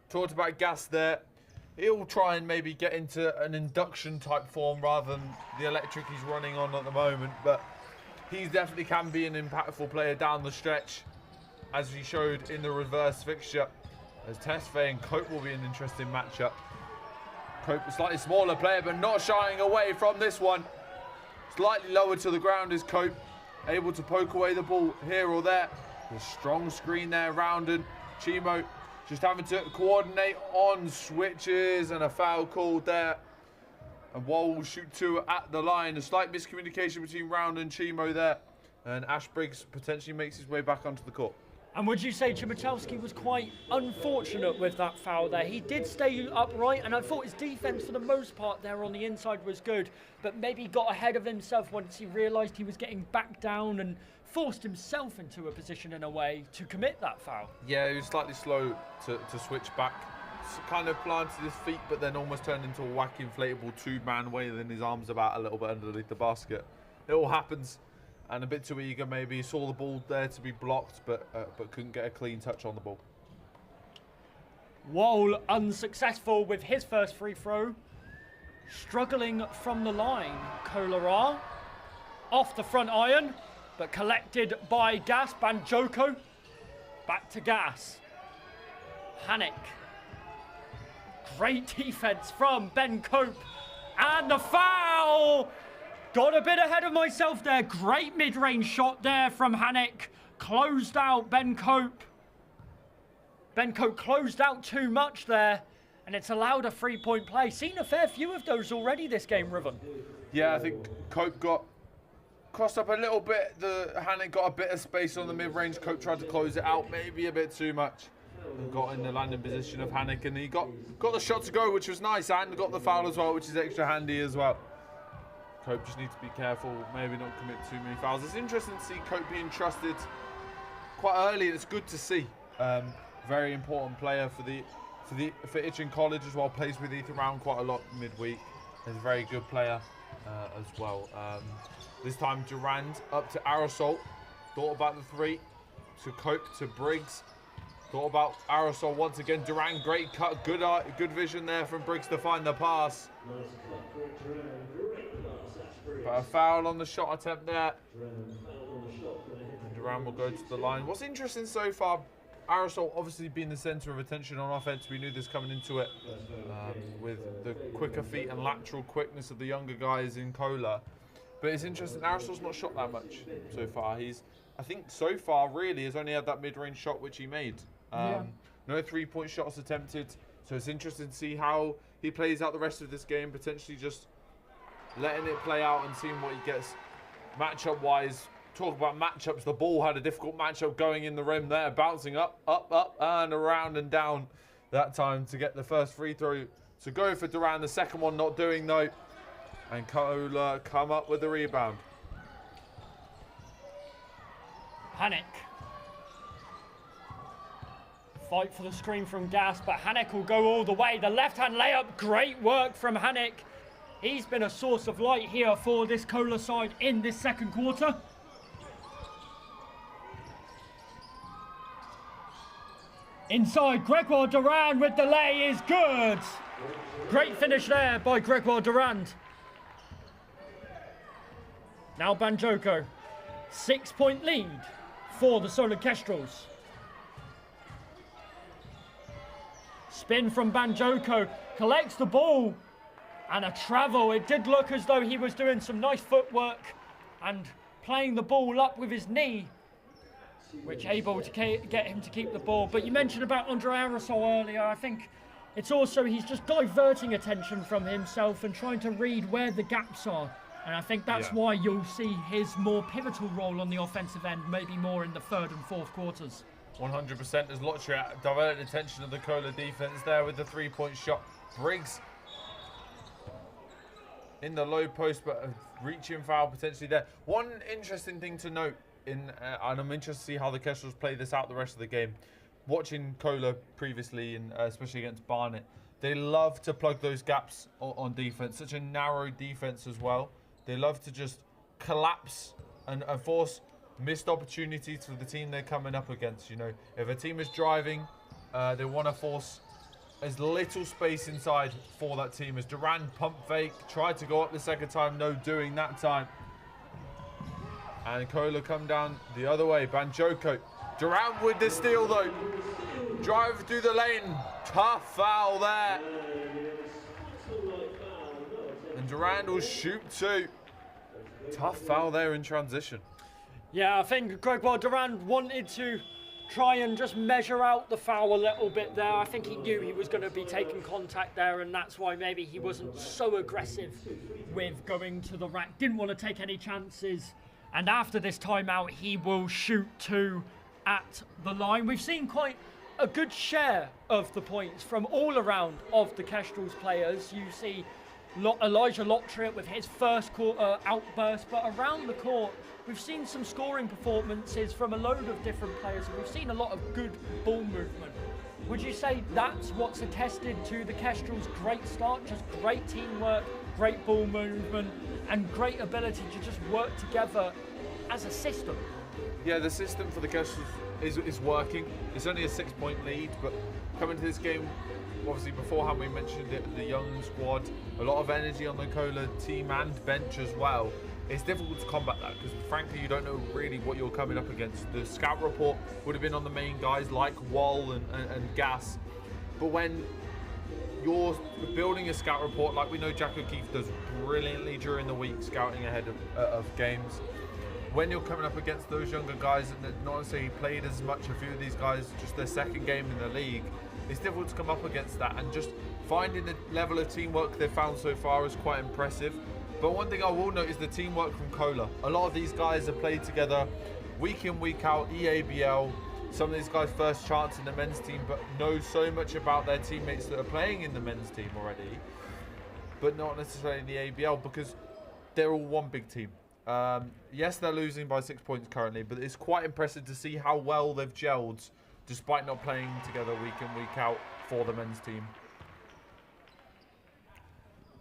Talked about Gas there. He'll try and maybe get into an induction type form rather than the electric he's running on at the moment. But he definitely can be an impactful player down the stretch, as he showed in the reverse fixture. As Tesfaye and Cope will be an interesting matchup. Cope, a slightly smaller player, but not shying away from this one. Slightly lower to the ground is Cope, able to poke away the ball here or there. The strong screen there, Round and Chimo just having to coordinate on switches, and a foul called there. And Wall will shoot two at the line. A slight miscommunication between Round and Chimo there. And Ash Briggs potentially makes his way back onto the court. And would you say Chimichowski was quite unfortunate with that foul there? He did stay upright, and I thought his defence for the most part there on the inside was good, but maybe got ahead of himself once he realised he was getting back down and forced himself into a position in a way to commit that foul. Yeah, he was slightly slow to switch back. Kind of planted his feet, but then almost turned into a wacky inflatable two-man waving his arms about a little bit underneath the basket. It all happens. And a bit too eager maybe. Saw the ball there to be blocked, but couldn't get a clean touch on the ball. Wall unsuccessful with his first free throw. Struggling from the line. CoLA off the front iron, but collected by Gas. Banjoko back to Gas. Hanek. Great defense from Ben Cope. And the foul! Got a bit ahead of myself there. Great mid-range shot there from Hanek. Closed out Ben Cope. Ben Cope closed out too much there, and it's allowed a three-point play. Seen a fair few of those already this game, Riven. Yeah, I think Cope got crossed up a little bit. Hanek got a bit of space on the mid-range. Cope tried to close it out, maybe a bit too much. And got in the landing position of Hanek, and he got the shot to go, which was nice, and got the foul as well, which is extra handy as well. Cope just needs to be careful, maybe not commit too many fouls. It's interesting to see Cope being trusted quite early. It's good to see. Very important player for Itchen College as well. Plays with Ethan Round quite a lot midweek. He's a very good player as well. This time Durand up to Aerosol. Thought about the three. To Cope, to Briggs. Thought about Aerosol once again. Durand, great cut, good vision there from Briggs to find the pass. But a foul on the shot attempt there. And Durand will go to the line. What's interesting so far, Aerosol obviously being the centre of attention on offense. We knew this coming into it with the quicker feet and lateral quickness of the younger guys in CoLA. But it's interesting, Aerosol's not shot that much so far. I think so far really has only had that mid-range shot which he made. No three-point shots attempted. So it's interesting to see how he plays out the rest of this game, potentially just letting it play out and seeing what he gets matchup-wise. Talk about matchups. The ball had a difficult matchup going in the rim there, bouncing up, and around and down that time to get the first free throw to go for Durand. The second one not doing though. And CoLA come up with the rebound. Hanek. Fight for the screen from Gas, but Hanek will go all the way. The left-hand layup, great work from Hanek. He's been a source of light here for this CoLA side in this second quarter. Inside, Gregoire Durand with the lay is good. Great finish there by Gregoire Durand. Now Banjoko. 6-point lead for the Solent Kestrels. Spin from Banjoko, collects the ball, and a travel. It did look as though he was doing some nice footwork and playing the ball up with his knee, which able to get him to keep the ball. But you mentioned about Andre Aerosol earlier. I think it's also he's just diverting attention from himself and trying to read where the gaps are. And I think that's why you'll see his more pivotal role on the offensive end, maybe more in the third and fourth quarters. 100% as Lottery diverted attention of the CoLA defense there with the 3-point shot. Briggs in the low post, but a reaching foul potentially there. One interesting thing to note, and I'm interested to see how the Kestrels play this out the rest of the game. Watching CoLA previously, and especially against Barnet, they love to plug those gaps on defense. Such a narrow defense as well. They love to just collapse and force missed opportunities for the team they're coming up against. You know, if a team is driving, they want to force as little space inside for that team. As Durand pump fake, tried to go up the second time, no doing that time. And CoLA come down the other way. Banjoko. Durand with the steal though. Drive through the lane. Tough foul there. And Durand will shoot two. Tough foul there in transition. Yeah, I think Gregoire Durand wanted to try and just measure out the foul a little bit there. I think he knew he was going to be taking contact there, and that's why maybe he wasn't so aggressive with going to the rack. Didn't want to take any chances. And after this timeout, he will shoot two at the line. We've seen quite a good share of the points from all around of the Kestrels players. You see Elijah Lotriot with his first quarter outburst, but around the court we've seen some scoring performances from a load of different players, and we've seen a lot of good ball movement. Would you say that's what's attested to the Kestrels' great start? Just great teamwork, great ball movement, and great ability to just work together as a system? Yeah, the system for the Kestrels is working. It's only a 6-point lead, but coming to this game, obviously beforehand we mentioned it, the young squad, a lot of energy on the CoLA team and bench as well. It's difficult to combat that because frankly you don't know really what you're coming up against. The scout report would have been on the main guys like Wall and Gas, but when you're building a scout report, like we know Jack O'Keefe does brilliantly during the week, scouting ahead of games, when you're coming up against those younger guys and not necessarily played as much, a few of these guys just their second game in the league, it's difficult to come up against that, and just finding the level of teamwork they've found so far is quite impressive. But one thing I will note is the teamwork from CoLA. A lot of these guys have played together week in, week out, EABL. Some of these guys first chance in the men's team, but know so much about their teammates that are playing in the men's team already, but not necessarily in the ABL because they're all one big team. Yes, they're losing by 6 points currently, but it's quite impressive to see how well they've gelled despite not playing together week in, week out for the men's team.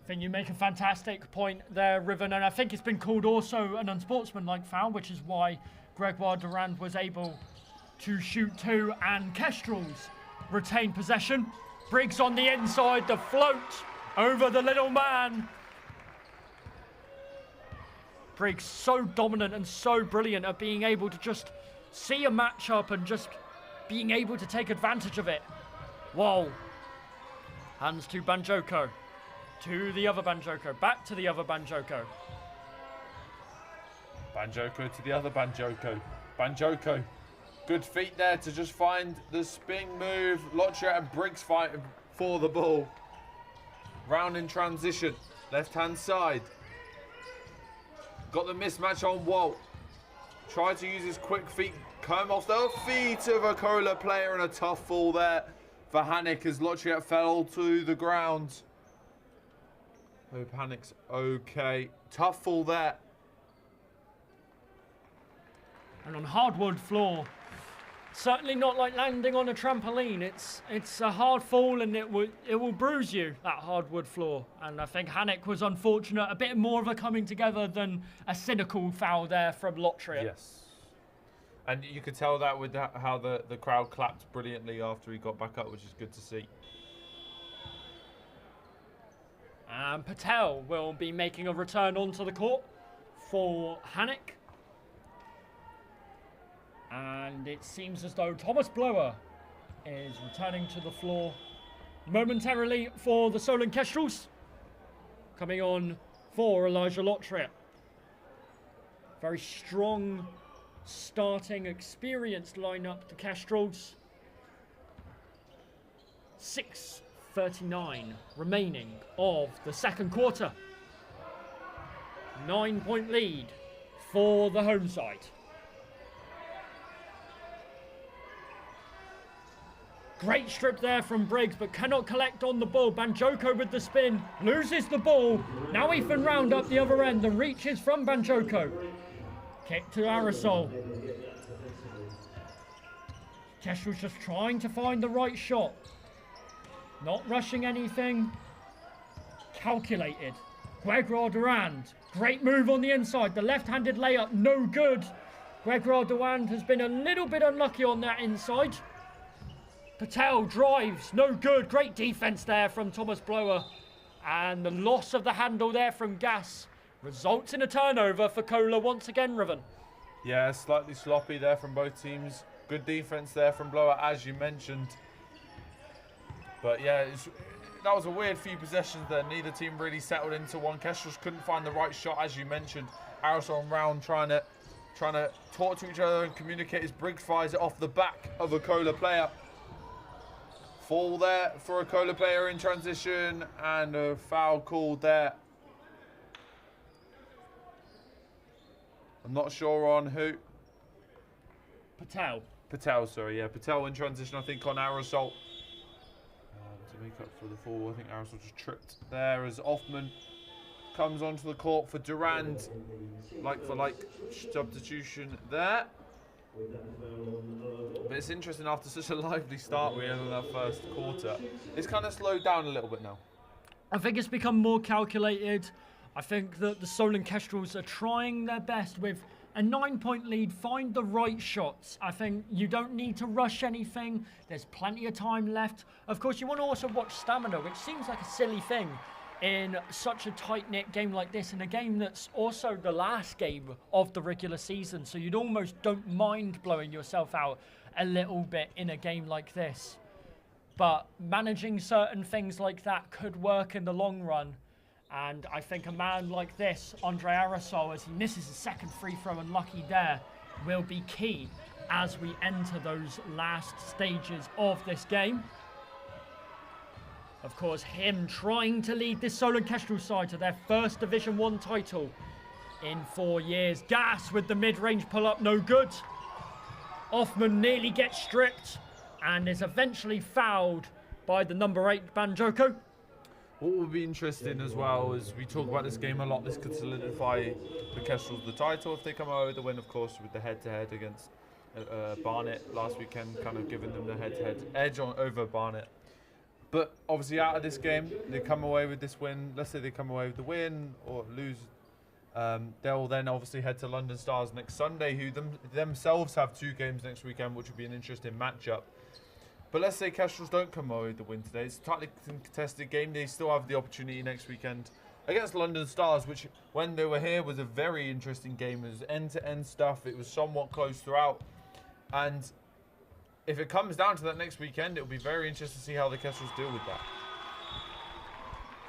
I think you make a fantastic point there, Riven, and I think it's been called also an unsportsmanlike foul, which is why Gregoire Durand was able to shoot two, and Kestrels retain possession. Briggs on the inside, the float over the little man. Briggs so dominant and so brilliant at being able to just see a matchup and just being able to take advantage of it. Whoa. Hands to Banjoko. To the other Banjoko. Back to the other Banjoko. Banjoko to the other Banjoko. Banjoko. Good feet there to just find the spin move. Lotriot and Briggs fighting for the ball. Round in transition. Left hand side. Got the mismatch on Walt. Tried to use his quick feet. Come off the feet of a CoLA player, and a tough fall there for Hanik as Lotriot fell to the ground. Hope Hanik's okay. Tough fall there. And on hardwood floor, Certainly not like landing on a trampoline. It's a hard fall, and it will bruise you, that hardwood floor. And I think Hanek was unfortunate, a bit more of a coming together than a cynical foul there from Lotria. Yes. And you could tell that with how the crowd clapped brilliantly after he got back up, which is good to see. And Patel will be making a return onto the court for Hanek. And it seems as though Thomas Blower is returning to the floor momentarily for the Solent Kestrels. Coming on for Elijah Lotria. Very strong, starting, experienced lineup, the Kestrels. 6:39 remaining of the second quarter. 9-point lead for the home side. Great strip there from Briggs, but cannot collect on the ball. Banjoko with the spin, loses the ball. Now Ethan Round up the other end. The reaches from Banjoko. Kick to Aerosol. Kestrel's just trying to find the right shot. Not rushing anything. Calculated. Gregor Durand. Great move on the inside. The left-handed layup, no good. Gregor Durand has been a little bit unlucky on that inside. Patel drives, no good. Great defense there from Thomas Blower. And the loss of the handle there from Gas results in a turnover for CoLA once again, Riven. Yeah, slightly sloppy there from both teams. Good defense there from Blower, as you mentioned. But yeah, that was a weird few possessions there. Neither team really settled into one. Kestrels couldn't find the right shot, as you mentioned. Aerosol and Round trying to talk to each other and communicate as Briggs fires it off the back of a CoLA player. Fall there for a CoLA player in transition, and a foul called there. I'm not sure on who. Patel, sorry, yeah. Patel in transition, I think, on Aerosol. To make up for the fall, I think Aerosol just tripped there as Offman comes onto the court for Durand. Like for like substitution there. But it's interesting, after such a lively start we had in our first quarter, it's kind of slowed down a little bit now. I think it's become more calculated. I think that the Solent Kestrels are trying their best with a 9-point lead, find the right shots. I think you don't need to rush anything. There's plenty of time left. Of course, you want to also watch stamina, which seems like a silly thing in such a tight-knit game like this, in a game that's also the last game of the regular season, so you'd almost don't mind blowing yourself out a little bit in a game like this. But managing certain things like that could work in the long run, and I think a man like this, Andre Aerosol, as he misses his second free throw, unlucky there, will be key as we enter those last stages of this game. Of course, him trying to lead this Solent Kestrel side to their first Division 1 title in 4 years. Gas with the mid-range pull-up, no good. Offman nearly gets stripped and is eventually fouled by the number 8 Banjoko. What will be interesting as well is we talk about this game a lot. This could solidify the Kestrels the title if they come away with the win, of course, with the head-to-head against Barnet last weekend, kind of giving them the head-to-head edge over Barnet. But obviously out of this game, they come away with this win. Let's say they come away with the win or lose. They'll then obviously head to London Stars next Sunday, who themselves have 2 games next weekend, which would be an interesting matchup. But let's say Kestrels don't come away with the win today. It's a tightly contested game. They still have the opportunity next weekend against London Stars, which when they were here was a very interesting game. It was end-to-end stuff. It was somewhat close throughout. And if it comes down to that next weekend, it'll be very interesting to see how the Kestrels deal with that.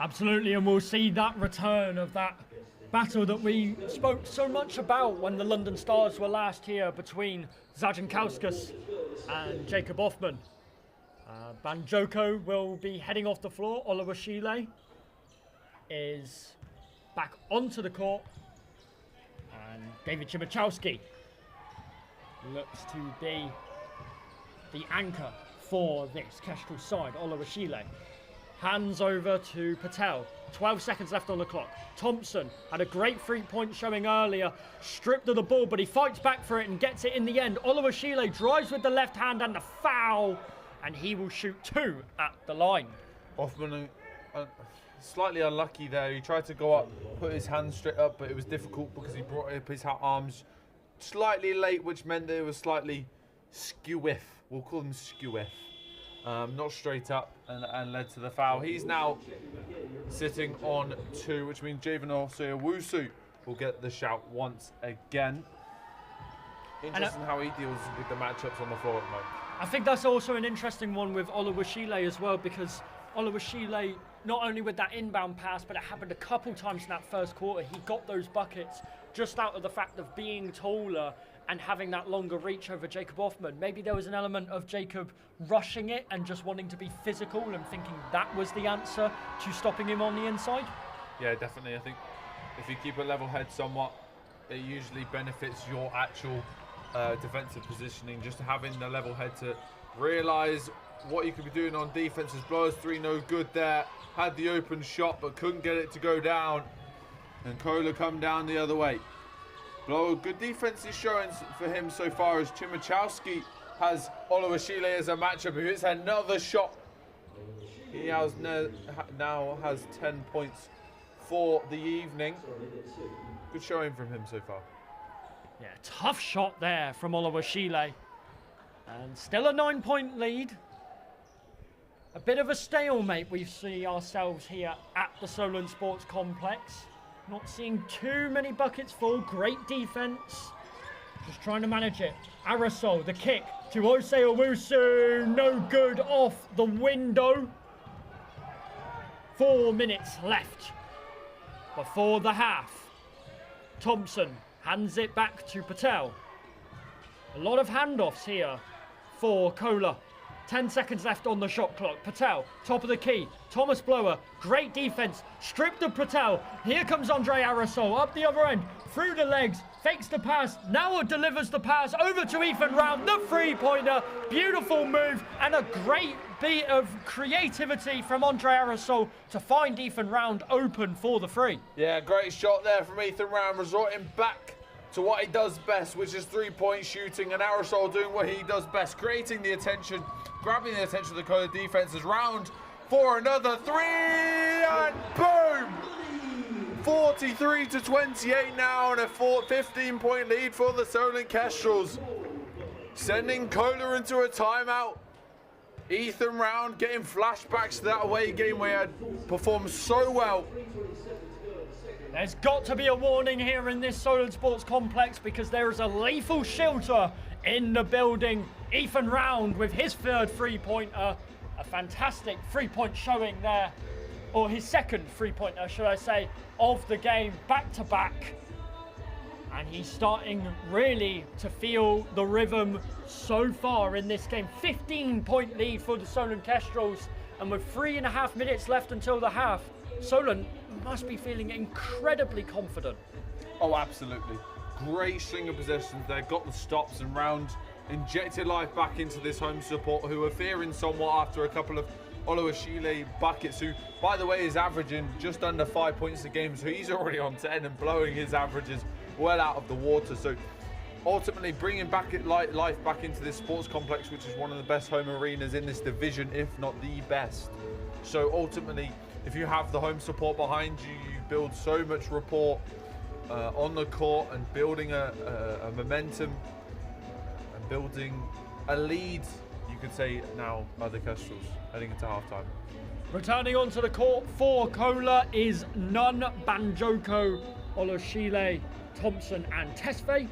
Absolutely, and we'll see that return of that battle that we spoke so much about when the London Stars were last here between Zajankauskas and Jacob Offman. Banjoko will be heading off the floor. Oliver Shile is back onto the court. And David Chimachowski looks to be the anchor for this Kestrel side, Oliver Shile. Hands over to Patel. 12 seconds left on the clock. Thompson had a great 3-point showing earlier. Stripped of the ball, but he fights back for it and gets it in the end. Oluwashile drives with the left hand and the foul. And he will shoot 2 at the line. Hoffman slightly unlucky there. He tried to go up, put his hands straight up, but it was difficult because he brought up his arms slightly late, which meant that it was slightly skew-iff. We'll call them skew-iff. Not straight up, and led to the foul. He's now sitting on 2, which means Javen Osei-Owusu will get the shout once again. Interesting how he deals with the matchups on the floor at the moment. I think that's also an interesting one with Oluwashile as well, because Oluwashile, not only with that inbound pass, but it happened a couple times in that first quarter. He got those buckets just out of the fact of being taller and having that longer reach over Jacob Hoffman. Maybe there was an element of Jacob rushing it and just wanting to be physical and thinking that was the answer to stopping him on the inside. Yeah, definitely. I think if you keep a level head somewhat, it usually benefits your actual defensive positioning. Just having the level head to realise what you could be doing on defense. As Blowers 3 no good there. Had the open shot but couldn't get it to go down. And CoLA come down the other way. Blow, good defense is showing for him so far as Chimachowski has Oluwashile as a matchup. Who hits another shot. He has now has 10 points for the evening. Good showing from him so far. Yeah, tough shot there from Oluwashile. And still a 9-point lead. A bit of a stalemate we see ourselves here at the Solent Sports Complex. Not seeing too many buckets fall. Great defense. Just trying to manage it. Aerosol, the kick to Osei-Owusu. No good, off the window. 4 minutes left before the half. Thompson hands it back to Patel. A lot of handoffs here for CoLA. 10 seconds left on the shot clock. Patel, top of the key. Thomas Blower, great defense. Stripped of Patel. Here comes Andre Aerosol up the other end. Through the legs. Fakes the pass. Now delivers the pass over to Ethan Round. The 3-pointer. Beautiful move. And a great bit of creativity from Andre Aerosol to find Ethan Round open for the 3. Yeah, great shot there from Ethan Round. Resorting back to what he does best, which is 3-point shooting. And Aerosol doing what he does best. Creating the attention. Grabbing the attention of the CoLA defense as Round for another 3, and boom! 43-28 now, and a 15-point lead for the Solent Kestrels. Sending CoLA into a timeout. Ethan Round getting flashbacks to that away game where he had performed so well. There's got to be a warning here in this Solent Sports Complex because there is a lethal shooter in the building. Ethan Round with his 3rd 3-pointer. A fantastic 3-point showing there. Or his 2nd 3-pointer, should I say, of the game. Back to back. And he's starting really to feel the rhythm so far in this game. 15-point lead for the Solent Kestrels. And with 3.5 minutes left until the half, Solent must be feeling incredibly confident. Oh, absolutely. Great string of possessions there. Got the stops, and Round injected life back into this home support, who are fearing somewhat after a couple of Oluwashile buckets, who, by the way, is averaging just under 5 points a game. So he's already on 10 and blowing his averages well out of the water. So ultimately bringing back life back into this sports complex, which is one of the best home arenas in this division, if not the best. So ultimately, if you have the home support behind you, you build so much rapport on the court, and building a momentum and building a lead, you could say now, by the Kestrels heading into halftime. Returning onto the court for CoLA is none Banjoko, Oluwashile, Thompson and Tesfaye.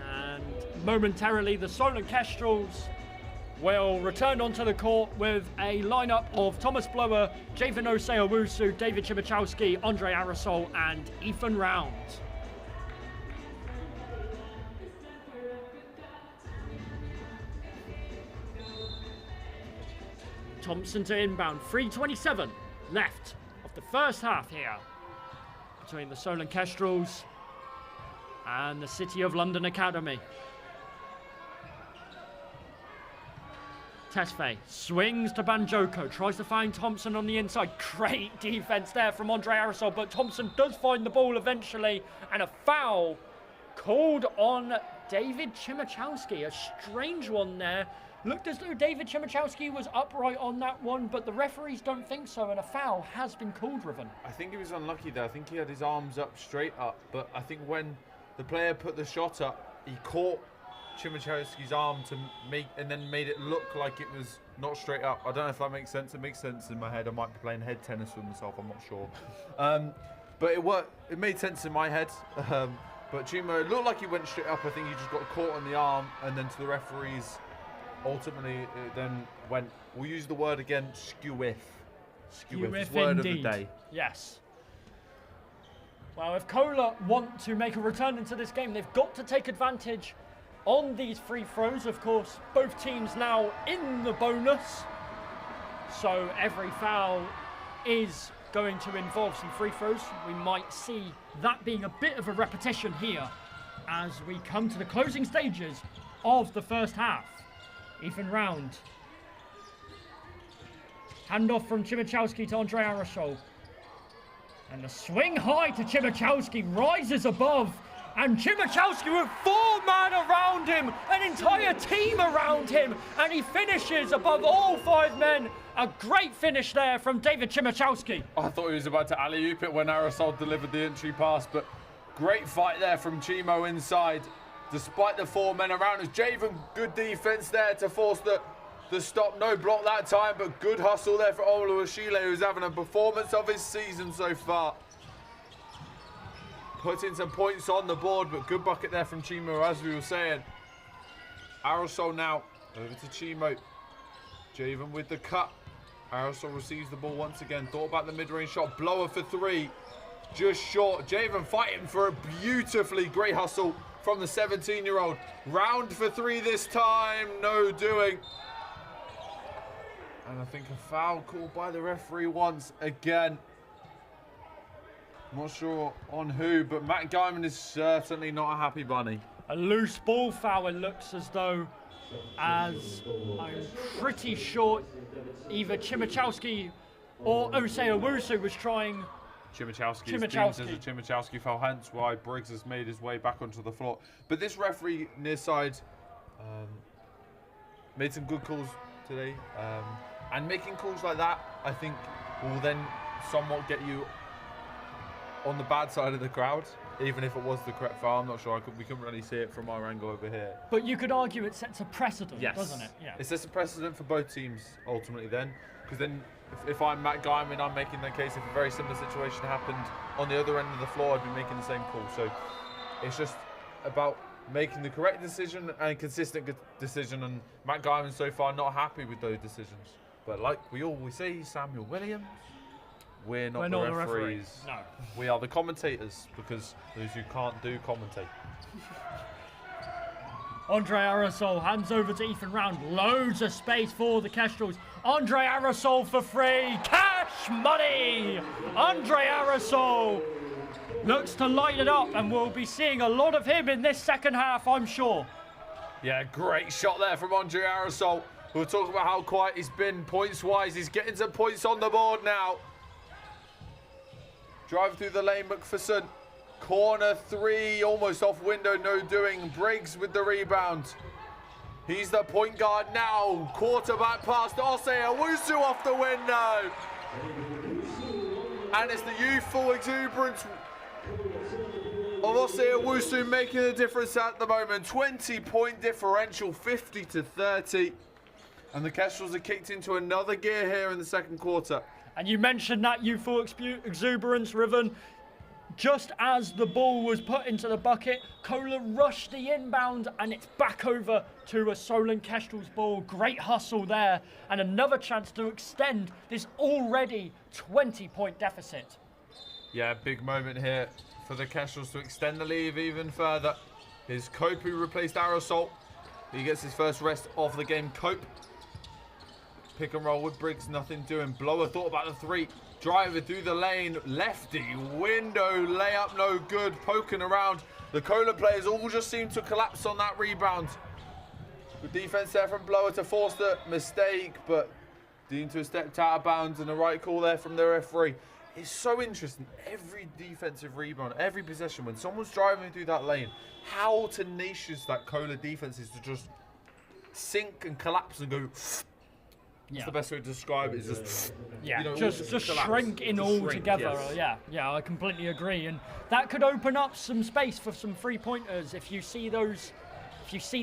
And momentarily the Solent Kestrels will return onto the court with a lineup of Thomas Blower, Javen Osei-Owusu, David Chimachowski, Andre Aerosol and Ethan Round. Thompson to inbound, 3:27 left of the first half here between the Solent Kestrels and the City of London Academy. Tesfaye swings to Banjoko, tries to find Thompson on the inside. Great defense there from Andre Aerosol, but Thompson does find the ball eventually, and a foul called on David Chimichowski. A strange one there. Looked as though David Chimichowski was upright on that one, but the referees don't think so, and a foul has been called, Riven. I think he was unlucky there. I think he had his arms up, straight up, but I think when the player put the shot up, he caught Chimichowski's arm to make, and then made it look like it was not straight up. I don't know if that makes sense. It makes sense in my head. I might be playing head tennis with myself, I'm not sure. But it worked. It made sense in my head. But Chimo, it looked like he went straight up. I think he just got caught on the arm, and then to the referees, ultimately it then went, we'll use the word again, skew-if. Skew-if, word indeed. of the day. Yes. Well, if CoLA want to make a return into this game, they've got to take advantage on these free throws. Of course, both teams now in the bonus, so every foul is going to involve some free throws. We might see that being a bit of a repetition here as we come to the closing stages of the first half. Ethan Round. Handoff from Chimichowski to Andre Aerosol. And the swing high to Chimichowski rises above. And Chimichowski with 4 men around him, an entire team around him, and he finishes above all 5 men. A great finish there from David Chimichowski. I thought he was about to alley-oop it when Aerosol delivered the entry pass, but great fight there from Chimo inside, despite the 4 men around us. Javen, good defense there to force the stop. No block that time, but good hustle there for Oluwashile, who's having a performance of his season so far. Putting some points on the board, but good bucket there from Chimo, as we were saying. Aerosol now over to Chimo. Javen with the cut. Aerosol receives the ball once again. Thought about the mid-range shot. Blower for 3. Just short. Javen fighting for a beautifully great hustle from the 17-year-old. Round for 3 this time. No doing. And I think a foul called by the referee once again. I'm not sure on who, but Matt Guyman is certainly not a happy bunny. A loose ball foul, it looks as though, as I'm pretty sure either Chimichowski or Osei Owusu was trying. Chimichowski is deemed as a Chimichowski foul, hence why Briggs has made his way back onto the floor. But this referee near side made some good calls today. And making calls like that, I think, will then somewhat get you on the bad side of the crowd, even if it was the correct foul. I'm not sure. We couldn't really see it from our angle over here. But you could argue it sets a precedent, doesn't it? Yeah. It sets a precedent for both teams, ultimately, then. Because then, if I'm Matt Guyman, I'm making the case if a very similar situation happened on the other end of the floor, I'd be making the same call. So it's just about making the correct decision and consistent decision. And Matt Guyman so far not happy with those decisions. But like we always say, Samuel Williams, we're not the referees. No. We are the commentators, because those who can't do commentate. Andre Aerosol hands over to Ethan Round. Loads of space for the Kestrels. Andre Aerosol for 3. Cash money! Andre Aerosol looks to light it up, and we'll be seeing a lot of him in this second half, I'm sure. Yeah, great shot there from Andre Aerosol. We'll talk about how quiet he's been points-wise. He's getting some points on the board now. Drive through the lane, McPherson. Corner 3, almost off window, no doing. Briggs with the rebound. He's the point guard now. Quarterback pass to Osei Owusu off the window. And it's the youthful exuberance of Osei Owusu making the difference at the moment. 20-point differential, 50-30. And the Kestrels are kicked into another gear here in the second quarter. And you mentioned that youthful exuberance, Riven. Just as the ball was put into the bucket, CoLA rushed the inbound, and it's back over to a Solent Kestrels ball. Great hustle there, and another chance to extend this already 20-point deficit. Yeah, big moment here for the Kestrels to extend the lead even further. Here's Cope, who replaced Aerosol. He gets his first rest of the game. Cope. Pick and roll with Briggs, nothing doing. Blower thought about the 3. Driver through the lane. Lefty window layup, no good. Poking around. The CoLA players all just seem to collapse on that rebound. Good defense there from Blower to force the mistake, but deemed to have stepped out of bounds, and the right call there from the referee. It's so interesting. Every defensive rebound, every possession, when someone's driving through that lane, how tenacious that CoLA defense is to just sink and collapse and go. That's the best way to describe it. Is just just shrink in all together. Yes. Yeah, I completely agree, and that could open up some space for some 3-pointers. If you see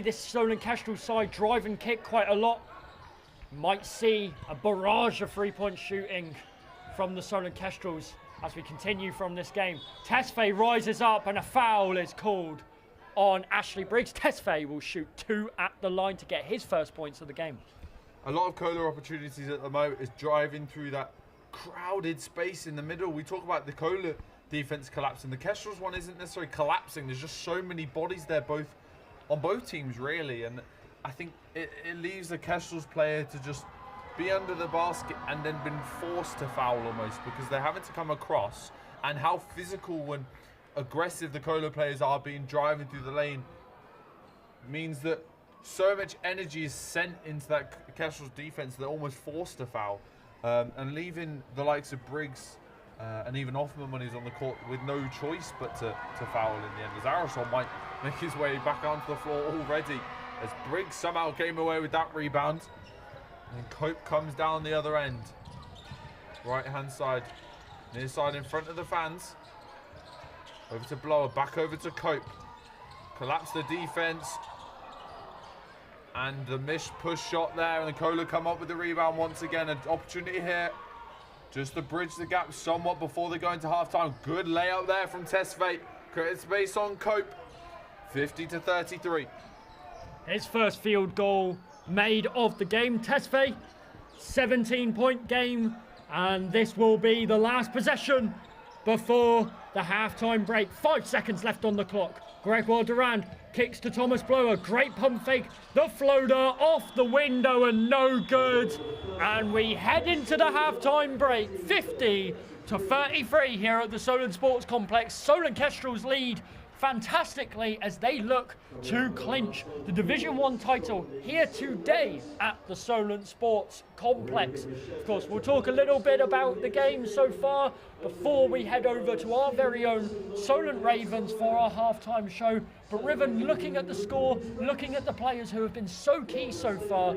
this Solent Kestrels side drive and kick quite a lot, might see a barrage of 3-point shooting from the Solent Kestrels as we continue from this game. Tesfaye rises up and a foul is called on Ashley Briggs. Tesfaye will shoot 2 at the line to get his first points of the game. A lot of CoLA opportunities at the moment is driving through that crowded space in the middle. We talk about the CoLA defense collapsing. The Kestrels one isn't necessarily collapsing. There's just so many bodies there, on both teams really, and I think it leaves the Kestrels player to just be under the basket and then been forced to foul almost, because they're having to come across, and how physical and aggressive the CoLA players are being driving through the lane means that so much energy is sent into that Kestrels defense they're almost forced to foul, and leaving the likes of Briggs and even Hoffman when he's on the court with no choice but to foul in the end, as Aerosol might make his way back onto the floor already, as Briggs somehow came away with that rebound. And Cope comes down the other end. Right hand side. Near side in front of the fans. Over to Blower. Back over to Cope. Collapse the defense. And the missed push shot there. And the CoLA come up with the rebound once again. An opportunity here. Just to bridge the gap somewhat before they go into halftime. Good layup there from Tesfaye. Created space on Cope. 50-33. His first field goal made of the game. Tesfaye, 17-point game, and this will be the last possession before the halftime break. 5 seconds left on the clock. Gregoire Durand kicks to Thomas Blower. Great pump fake. The floater off the window and no good. And we head into the halftime break. 50-33 here at the Solent Sports Complex. Solent Kestrels lead fantastically as they look to clinch the Division 1 title here today at the Solent Sports Complex. Of course, we'll talk a little bit about the game so far before we head over to our very own Solent Ravens for our halftime show. But Riven, looking at the score, looking at the players who have been so key so far,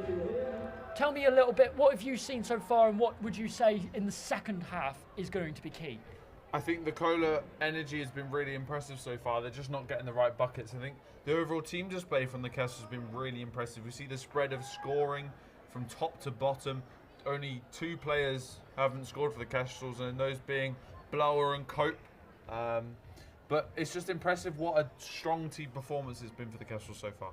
tell me a little bit, what have you seen so far and what would you say in the second half is going to be key? I think the CoLA energy has been really impressive so far. They're just not getting the right buckets. I think the overall team display from the Kestrels has been really impressive. We see the spread of scoring from top to bottom. Only 2 players haven't scored for the Kestrels, and those being Blower and Cope. But it's just impressive what a strong team performance has been for the Kestrels so far.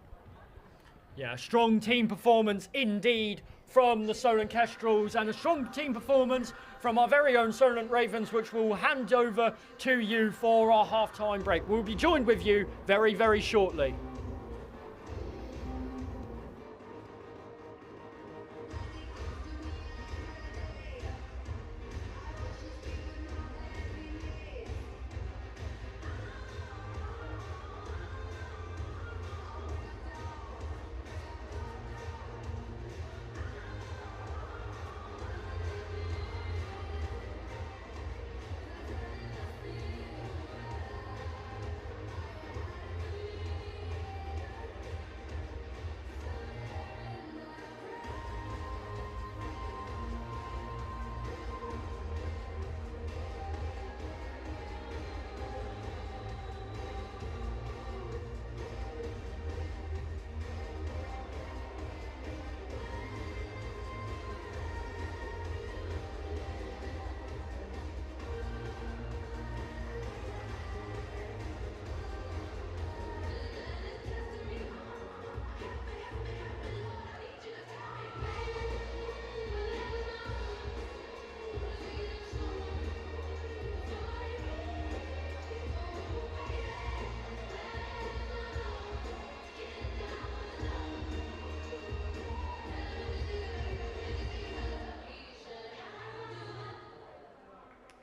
Yeah, a strong team performance indeed from the Solent Kestrels, and a strong team performance from our very own Solent Ravens, which we'll hand over to you for our halftime break. We'll be joined with you very, very shortly.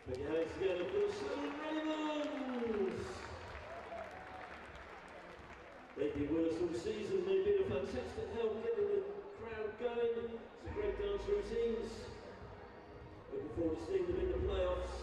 Put your hands together for the Solent Ravens. They've been winners all season, they've been a fantastic help getting the crowd going. Some great dance routines. Looking forward to seeing them in the playoffs.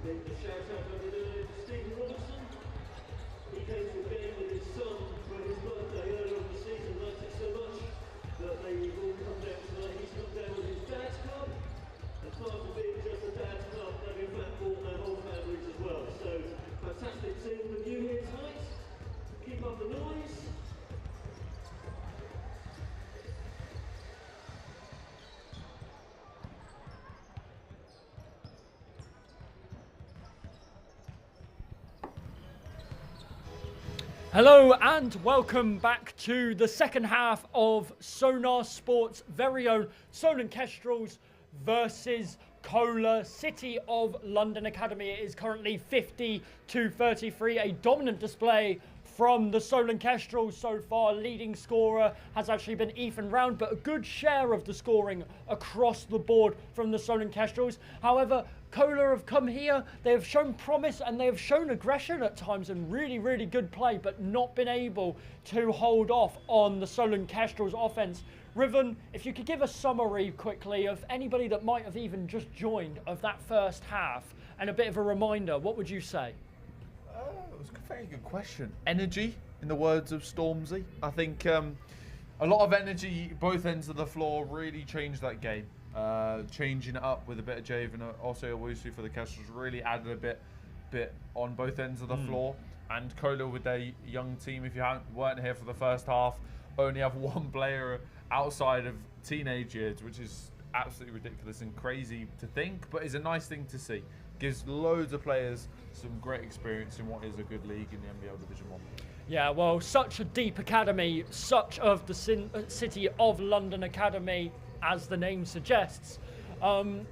A shout out over to Stephen Robertson. He came to a game with his son for his birthday earlier in the season, liked it so much that they all come down tonight. He's come down with his dad's club. And far from being just a dad's club, they've in fact brought their whole families as well. So fantastic seeing the you here tonight. Keep up the noise. Hello and welcome back to the second half of Sonar Sports' very own Solent Kestrels versus CoLA City of London Academy. It is currently 50-33, a dominant display from the Solent Kestrels so far. Leading scorer has actually been Ethan Round, but a good share of the scoring across the board from the Solent Kestrels. However, CoLA have come here, they have shown promise and they have shown aggression at times and really good play, but not been able to hold off on the Solent Kestrels offence. Riven, if you could give a summary quickly of anybody that might have even just joined of that first half and a bit of a reminder, what would you say? It was a very good question. Energy, in the words of Stormzy. I think a lot of energy, both ends of the floor, really changed that game. Changing it up with a bit of Jave and also Owusu for the Kestrels really added a bit on both ends of the floor. And CoLA with their young team, if you weren't here for the first half, only have one player outside of teenage years, which is absolutely ridiculous and crazy to think, but is a nice thing to see. Gives loads of players some great experience in what is a good league in the NBL Division 1. Yeah, well, such a deep academy, such of the City of London Academy, as the name suggests.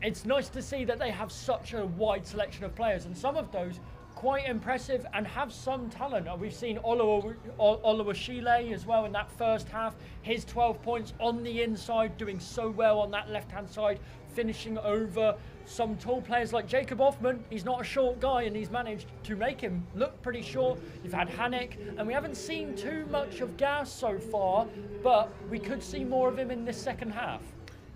It's nice to see that they have such a wide selection of players, and some of those quite impressive and have some talent. We've seen Oluwashile as well in that first half. His 12 points on the inside, doing so well on that left-hand side, finishing over some tall players like Jacob Hoffman. He's not a short guy and he's managed to make him look pretty short. You've had Hanek, and we haven't seen too much of Gas so far, but we could see more of him in this second half.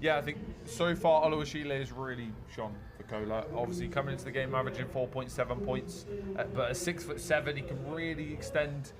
Yeah, I think so far Oluwashile has really shone for CoLA. Obviously coming into the game averaging 4.7 points, but at 6'7", he can really extend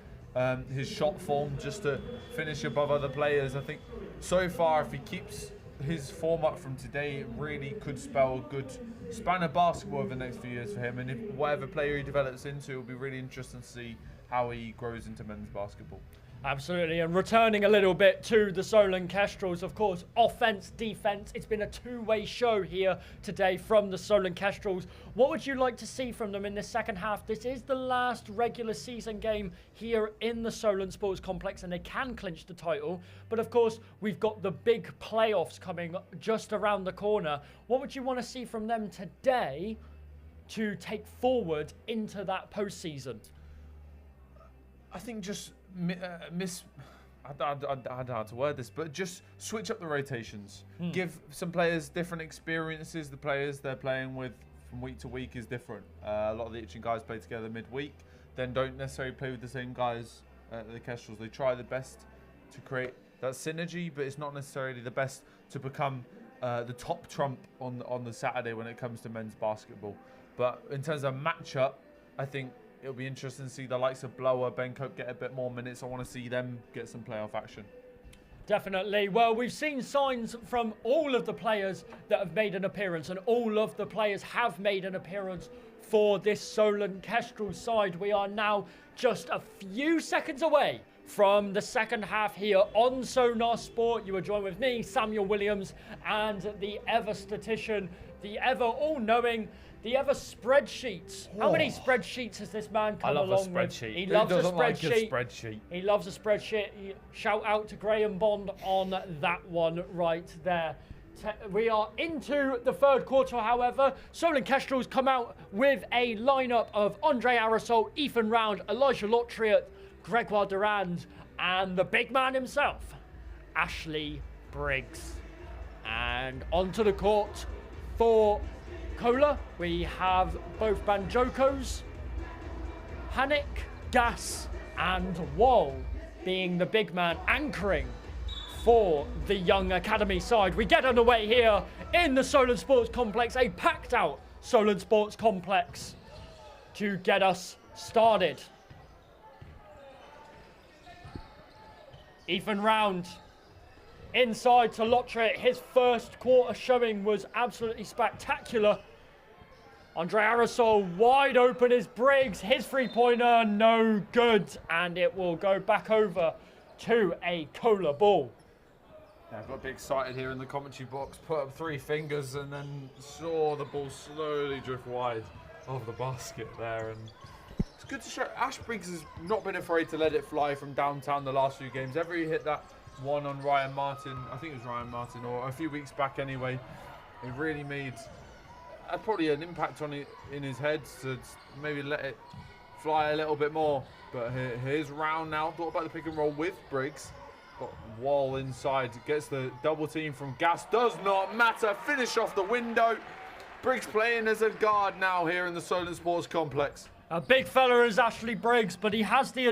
his shot form just to finish above other players. I think so far, if he keeps his form up from today, it really could spell a good span of basketball over the next few years for him. And if whatever player he develops into, it'll be really interesting to see how he grows into men's basketball. Absolutely, and returning a little bit to the Solent Kestrels, of course, offense, defense, it's been a two-way show here today from the Solent Kestrels. What would you like to see from them in this second half? This is the last regular season game here in the Solent Sports Complex, and they can clinch the title. But of course, we've got the big playoffs coming just around the corner. What would you want to see from them today to take forward into that postseason? I think just I don't know how to word this, but just switch up the rotations. Give some players different experiences. The players they're playing with from week to week is different. A lot of the Itching guys play together midweek, then don't necessarily play with the same guys at the Kestrels. They try the best to create that synergy, but it's not necessarily the best to become the top trump on the Saturday when it comes to men's basketball. But in terms of matchup, I think it'll be interesting to see the likes of Blower, Ben Cope get a bit more minutes. I want to see them get some playoff action. Definitely. Well, we've seen signs from all of the players that have made an appearance, and all of the players have made an appearance for this Solent Kestrel side. We are now just a few seconds away from the second half here on Sonar Sport. You are joined with me, Samuel Williams, and the ever statistician, the ever all-knowing, the ever spreadsheets. How many spreadsheets has this man come along with? He loves a spreadsheet. He loves a spreadsheet. Shout out to Graham Bond on that one right there. We are into the third quarter, however. Solent Kestrels come out with a lineup of Andre Arisol, Ethan Round, Elijah Lotriot, Gregoire Durand, and the big man himself, Ashley Briggs. And onto the court for CoLA, we have both Banjokos, Hanek, Gas, and Wall being the big man anchoring for the young academy side. We get underway here in the Solent Sports Complex, a packed out Solent Sports Complex to get us started. Even round inside to Lotriet. His first quarter showing was absolutely spectacular. Andre Aerosol wide open is Briggs. His three-pointer no good, and it will go back over to a CoLA ball. Yeah, I got a bit excited here in the commentary box, put up 3 fingers and then saw the ball slowly drift wide of the basket there. And it's good to show Ash Briggs has not been afraid to let it fly from downtown the last few games. Ever he hit that one on Ryan Martin, I think it was Ryan Martin, or a few weeks back anyway, it really made probably an impact on it in his head to maybe let it fly a little bit more. But here's Round now, thought about the pick and roll with Briggs. Got Wall inside, gets the double team from Gas, does not matter, finish off the window. Briggs playing as a guard now here in the Solent Sports Complex. A big fella is Ashley Briggs, but he has the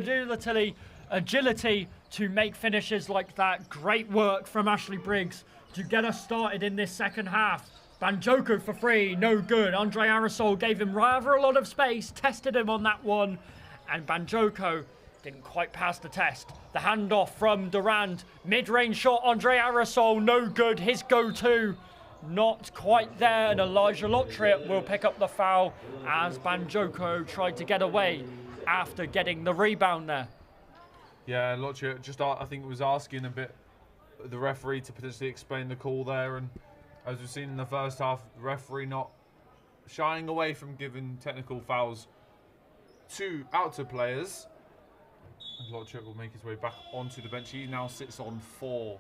agility to make finishes like that. Great work from Ashley Briggs to get us started in this second half. Banjoko for 3, no good. Andre Aerosol gave him rather a lot of space, tested him on that one, and Banjoko didn't quite pass the test. The handoff from Durand, mid-range shot, Andre Aerosol, no good. His go-to, not quite there, and Elijah Lotriet will pick up the foul as Banjoko tried to get away after getting the rebound there. Yeah, Lotriet just, I think, was asking a bit the referee to potentially explain the call there, and as we've seen in the first half, the referee not shying away from giving technical fouls out to players. Lotriet will make his way back onto the bench. He now sits on 4.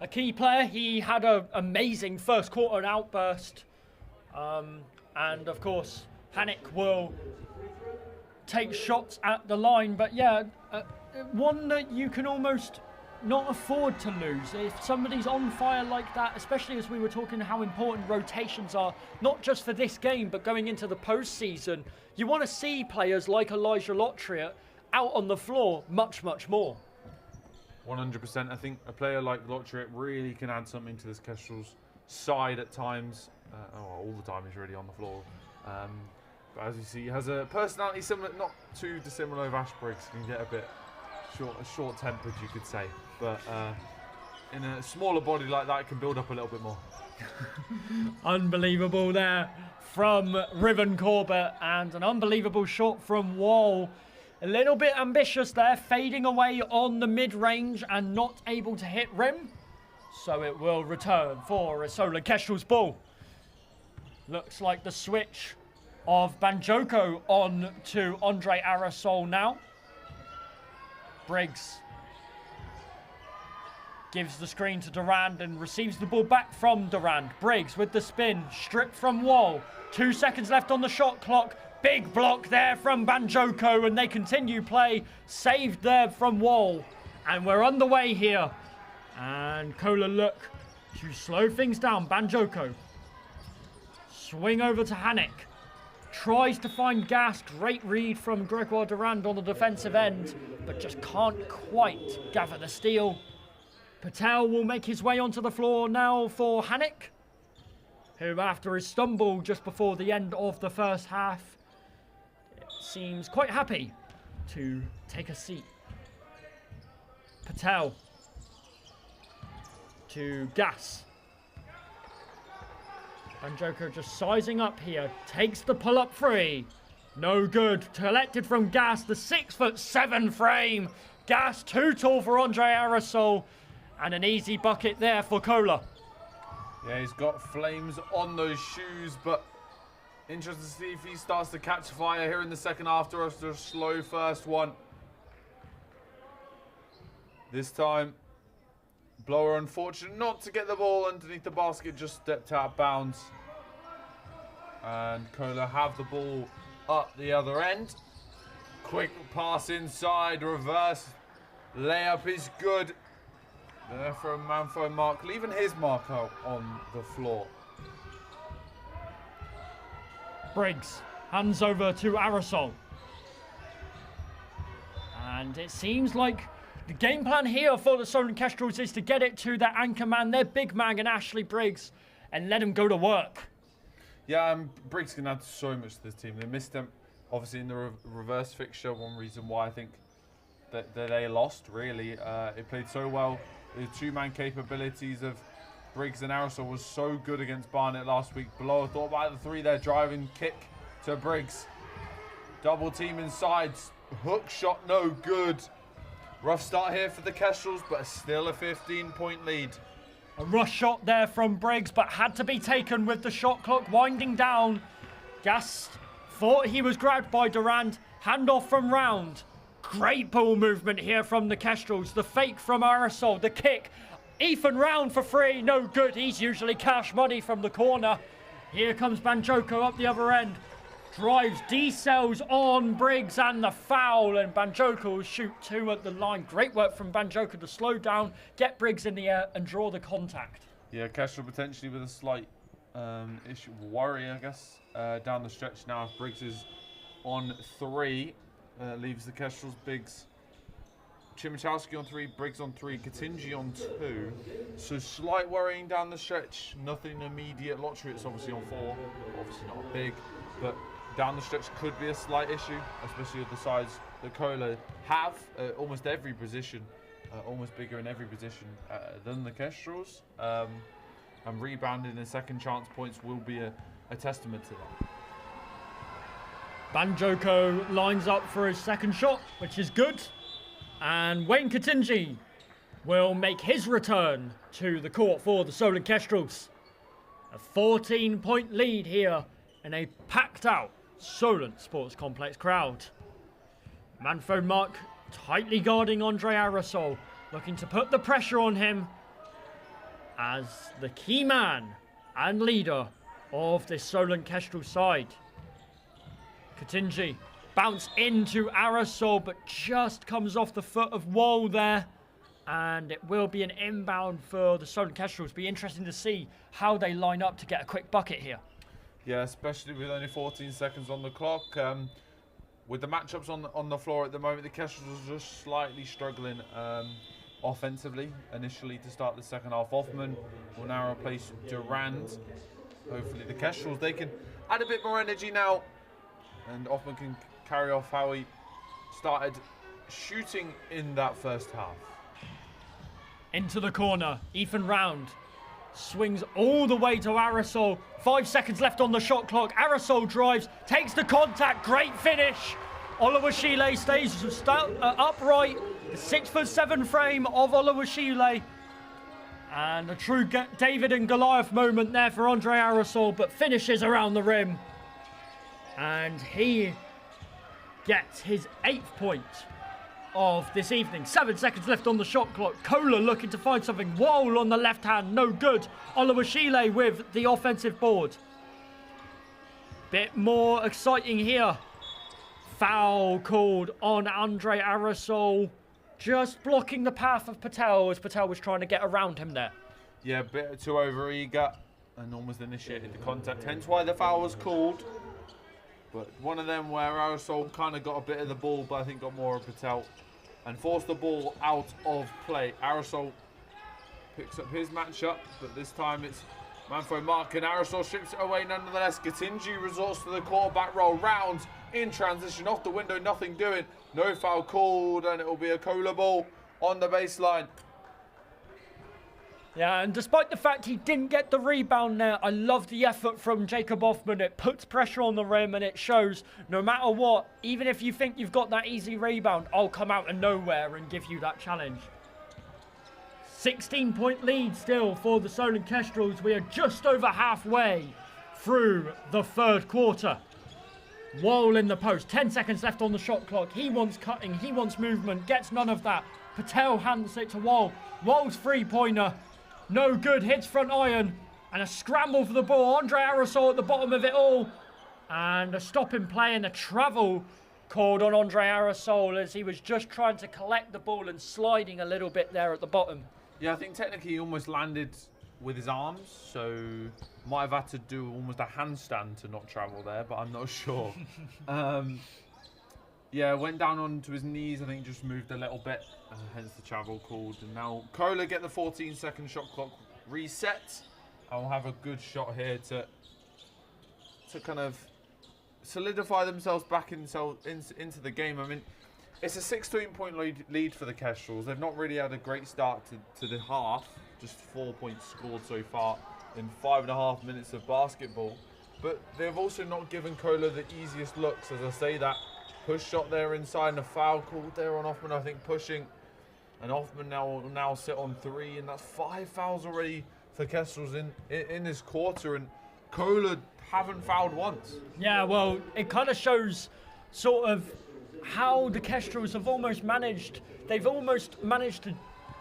A key player. He had an amazing first quarter outburst. And of course, Hanik will take shots at the line. But yeah, one that you can almost not afford to lose. If somebody's on fire like that, especially as we were talking how important rotations are, not just for this game, but going into the postseason, you want to see players like Elijah Lotriet out on the floor much, much more. 100%. I think a player like Lotriet really can add something to this Kestrels side at times. All the time he's really on the floor. But as you see, he has a personality similar, not too dissimilar of Ash Briggs. Can get a bit short-tempered, you could say. But in a smaller body like that, it can build up a little bit more. Unbelievable there from Riven Corbett, and an unbelievable shot from Wall. A little bit ambitious there, fading away on the mid-range and not able to hit rim. So it will return for a Solent Kestrels ball. Looks like the switch of Banjoko on to Andre Aerosol now. Briggs gives the screen to Durand and receives the ball back from Durand. Briggs with the spin, stripped from Wall. 2 seconds left on the shot clock. Big block there from Banjoko, and they continue play. Saved there from Wall. And we're underway here. And CoLA look to slow things down. Banjoko. Swing over to Hanik. Tries to find Gas. Great read from Gregoire Durand on the defensive end, but just can't quite gather the steal. Patel will make his way onto the floor now for Hanik, who after his stumble just before the end of the first half, it seems quite happy to take a seat. Patel to Gas. Banjoko just sizing up here, takes the pull-up free. No good. Collected from Gas, the 6'7" frame. Gas too tall for Andre Aerosol, and an easy bucket there for CoLA. Yeah, he's got flames on those shoes, but interested to see if he starts to catch fire here in the second after a slow first one. This time, Blower unfortunate not to get the ball underneath the basket, just stepped out of bounds. And CoLA have the ball up the other end. Quick pass inside, reverse. Layup is good. There from Manfo Mark, leaving his mark out on the floor. Briggs hands over to Aerosol. And it seems like the game plan here for the Solent Kestrels is to get it to their anchor man, their big man, and Ashley Briggs. and let him go to work. Yeah, Briggs can add so much to this team. They missed him, obviously, in the reverse fixture. One reason why I think that they lost, really. It played so well. The two-man capabilities of Briggs and Aerosol was so good against Barnet last week. Below, thought about the three there, driving kick to Briggs. Double team inside. Hook shot, no good. Rough start here for the Kestrels, but still a 15-point lead. A rush shot there from Briggs, but had to be taken with the shot clock winding down. Gast thought he was grabbed by Durand. Handoff from Round. Great ball movement here from the Kestrels. The fake from Aerosol. The kick. Ethan Round for free. No good. He's usually cash money from the corner. Here comes Banjoko up the other end. Drives D-cells on Briggs and the foul, and Banjoko will shoot two at the line. Great work from Banjoko to slow down, get Briggs in the air and draw the contact. Yeah, Kestrel potentially with a slight worry, I guess, down the stretch now. If Briggs is on three, leaves the Kestrels. Biggs, Chimichowski on three, Briggs on three, Katinji on two. So slight worrying down the stretch. Nothing immediate. Lottery, it's obviously on four. Obviously not big, but down the stretch could be a slight issue, especially with the size that CoLA have. Almost every position, almost bigger in every position than the Kestrels. And rebounding and second chance points will be a testament to that. Banjoko lines up for his second shot, which is good. And Wayne Katinji will make his return to the court for the Solent Kestrels. A 14-point lead here in a packed-out Solent Sports Complex crowd. Manfo Mark tightly guarding Andre Aerosol, looking to put the pressure on him as the key man and leader of this Solent Kestrel side. Katinji bounce into Aerosol, but just comes off the foot of Wall there. And it will be an inbound for the Solent Kestrels. Be interesting to see how they line up to get a quick bucket here. Yeah, especially with only 14 seconds on the clock. With the matchups on the floor at the moment, the Kestrels are just slightly struggling offensively initially to start the second half. Hoffman will now replace Durand. Hopefully the Kestrels, they can add a bit more energy now, and Hoffman can carry off how he started shooting in that first half. Into the corner, Ethan Round swings all the way to Aerosol. 5 seconds left on the shot clock. Aerosol drives, takes the contact, great finish. Oluwashile stays upright. The 6'7" frame of Oluwashile. And a true David and Goliath moment there for Andre Aerosol, but finishes around the rim. And he gets his 8th point of this evening. 7 seconds left on the shot clock. CoLA looking to find something. Wall on the left hand, no good. Oluwashile with the offensive board. Bit more exciting here. Foul called on Andre Aerosol. Just blocking the path of Patel as Patel was trying to get around him there. Yeah, a bit too over-eager and almost initiated the contact. Hence why the foul was called. But one of them where Aerosol kind of got a bit of the ball, but I think got more of Patel and forced the ball out of play. Aerosol picks up his matchup, but this time it's Manfo Mark, and Aerosol strips it away nonetheless. Katinji resorts to the quarterback roll. Round in transition off the window, nothing doing. No foul called, and it will be a CoLA ball on the baseline. Yeah, and despite the fact he didn't get the rebound there, I love the effort from Jacob Hoffman. It puts pressure on the rim and it shows no matter what, even if you think you've got that easy rebound, I'll come out of nowhere and give you that challenge. 16-point lead still for the Solent Kestrels. We are just over halfway through the third quarter. Wall in the post, 10 seconds left on the shot clock. He wants cutting, he wants movement, gets none of that. Patel hands it to Wall. Wall's three-pointer. No good, hits front iron, and a scramble for the ball. Andre Aerosol at the bottom of it all, and a stop in play and a travel called on Andre Aerosol as he was just trying to collect the ball and sliding a little bit there at the bottom. Yeah, I think technically he almost landed with his arms, so might have had to do almost a handstand to not travel there, but I'm not sure. Yeah, went down onto his knees, I think just moved a little bit, hence the travel called. And now CoLA get the 14-second shot clock reset. and will have a good shot here to kind of solidify themselves back into the game. I mean, it's a 16-point lead for the Kestrels. They've not really had a great start to the half, just 4 points scored so far in 5.5 minutes of basketball. But they've also not given CoLA the easiest looks. As I say, that push shot there inside and a foul called there on Hoffman, I think, pushing. And Hoffman now sit on 3, and that's 5 fouls already for Kestrels in this quarter. And CoLA haven't fouled once. Yeah, well, it kind of shows sort of how the Kestrels have almost managed to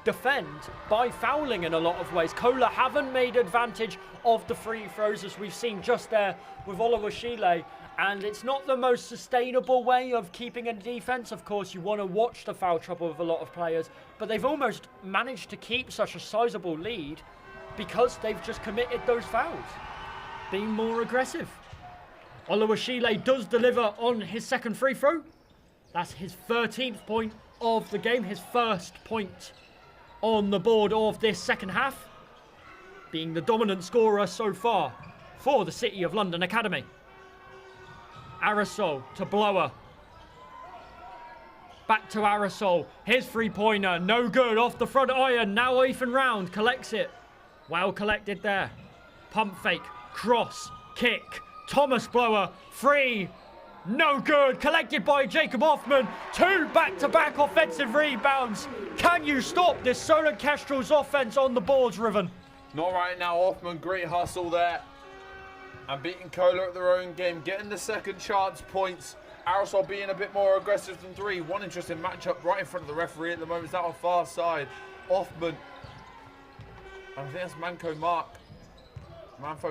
defend by fouling in a lot of ways. CoLA haven't made advantage of the free throws, as we've seen just there with Oluwashile, and it's not the most sustainable way of keeping a defense. Of course, you want to watch the foul trouble of a lot of players, but they've almost managed to keep such a sizable lead because they've just committed those fouls, being more aggressive. Oluwashile does deliver on his second free throw. That's his 13th point of the game, his first point on the board of this second half, being the dominant scorer so far for the City of London Academy. Aerosol to Blower. Back to Aerosol. His three-pointer, no good, off the front iron. Now Ethan Round collects it. Well collected there. Pump fake, cross, kick. Thomas Blower, free. No good, collected by Jacob Hoffman. 2 back-to-back offensive rebounds. Can you stop this Solent Kestrels offense on the boards, Riven? Not right now, Hoffman, great hustle there. And beating CoLA at their own game, getting the second chance points. Aerosol being a bit more aggressive than 3. One interesting matchup right in front of the referee at the moment. Is that on far side? Hoffman. I think that's Manfo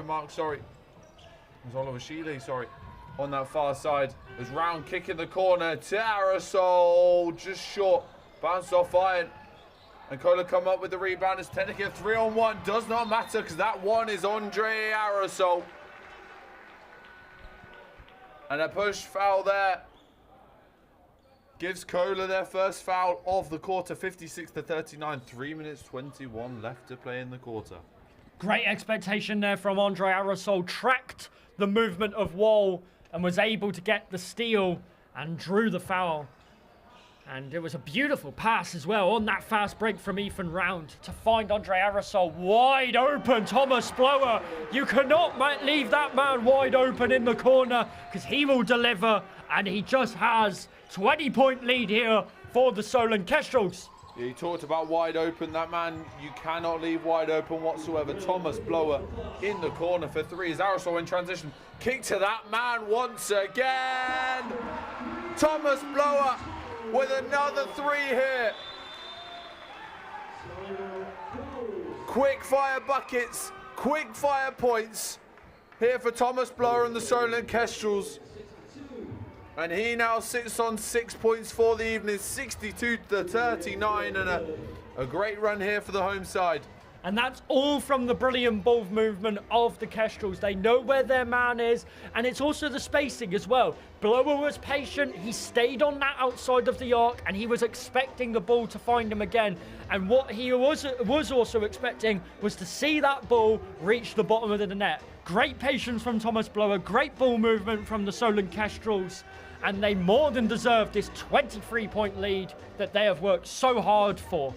Mark, sorry. It was Oluwashile, sorry. On that far side. There's Round kick in the corner to Aerosol. Just short. Bounced off iron. And CoLA come up with the rebound. It's technically a 3-on-1. Does not matter because that one is Andre Aerosol. And a push foul there gives CoLA their first foul of the quarter, 56-39. 3 minutes 21 left to play in the quarter. Great expectation there from Andre Aerosol. Tracked the movement of Wall and was able to get the steal and drew the foul. And it was a beautiful pass as well on that fast break from Ethan Round to find Andre Aerosol wide open. Thomas Blower, you cannot leave that man wide open in the corner because he will deliver, and he just has 20-point lead here for the Solent Kestrels. Yeah, you talked about wide open. That man, you cannot leave wide open whatsoever. Thomas Blower in the corner for 3. Is Aerosol in transition. Kick to that man once again. Thomas Blower with another 3 here. Quick fire buckets, quick fire points here for Thomas Blower and the Solent Kestrels. And he now sits on 6 points for the evening, 62-39, and a great run here for the home side. And that's all from the brilliant ball movement of the Kestrels. They know where their man is, and it's also the spacing as well. Blower was patient, he stayed on that outside of the arc, and he was expecting the ball to find him again. And what he was also expecting was to see that ball reach the bottom of the net. Great patience from Thomas Blower, great ball movement from the Solent Kestrels, and they more than deserve this 23-point lead that they have worked so hard for.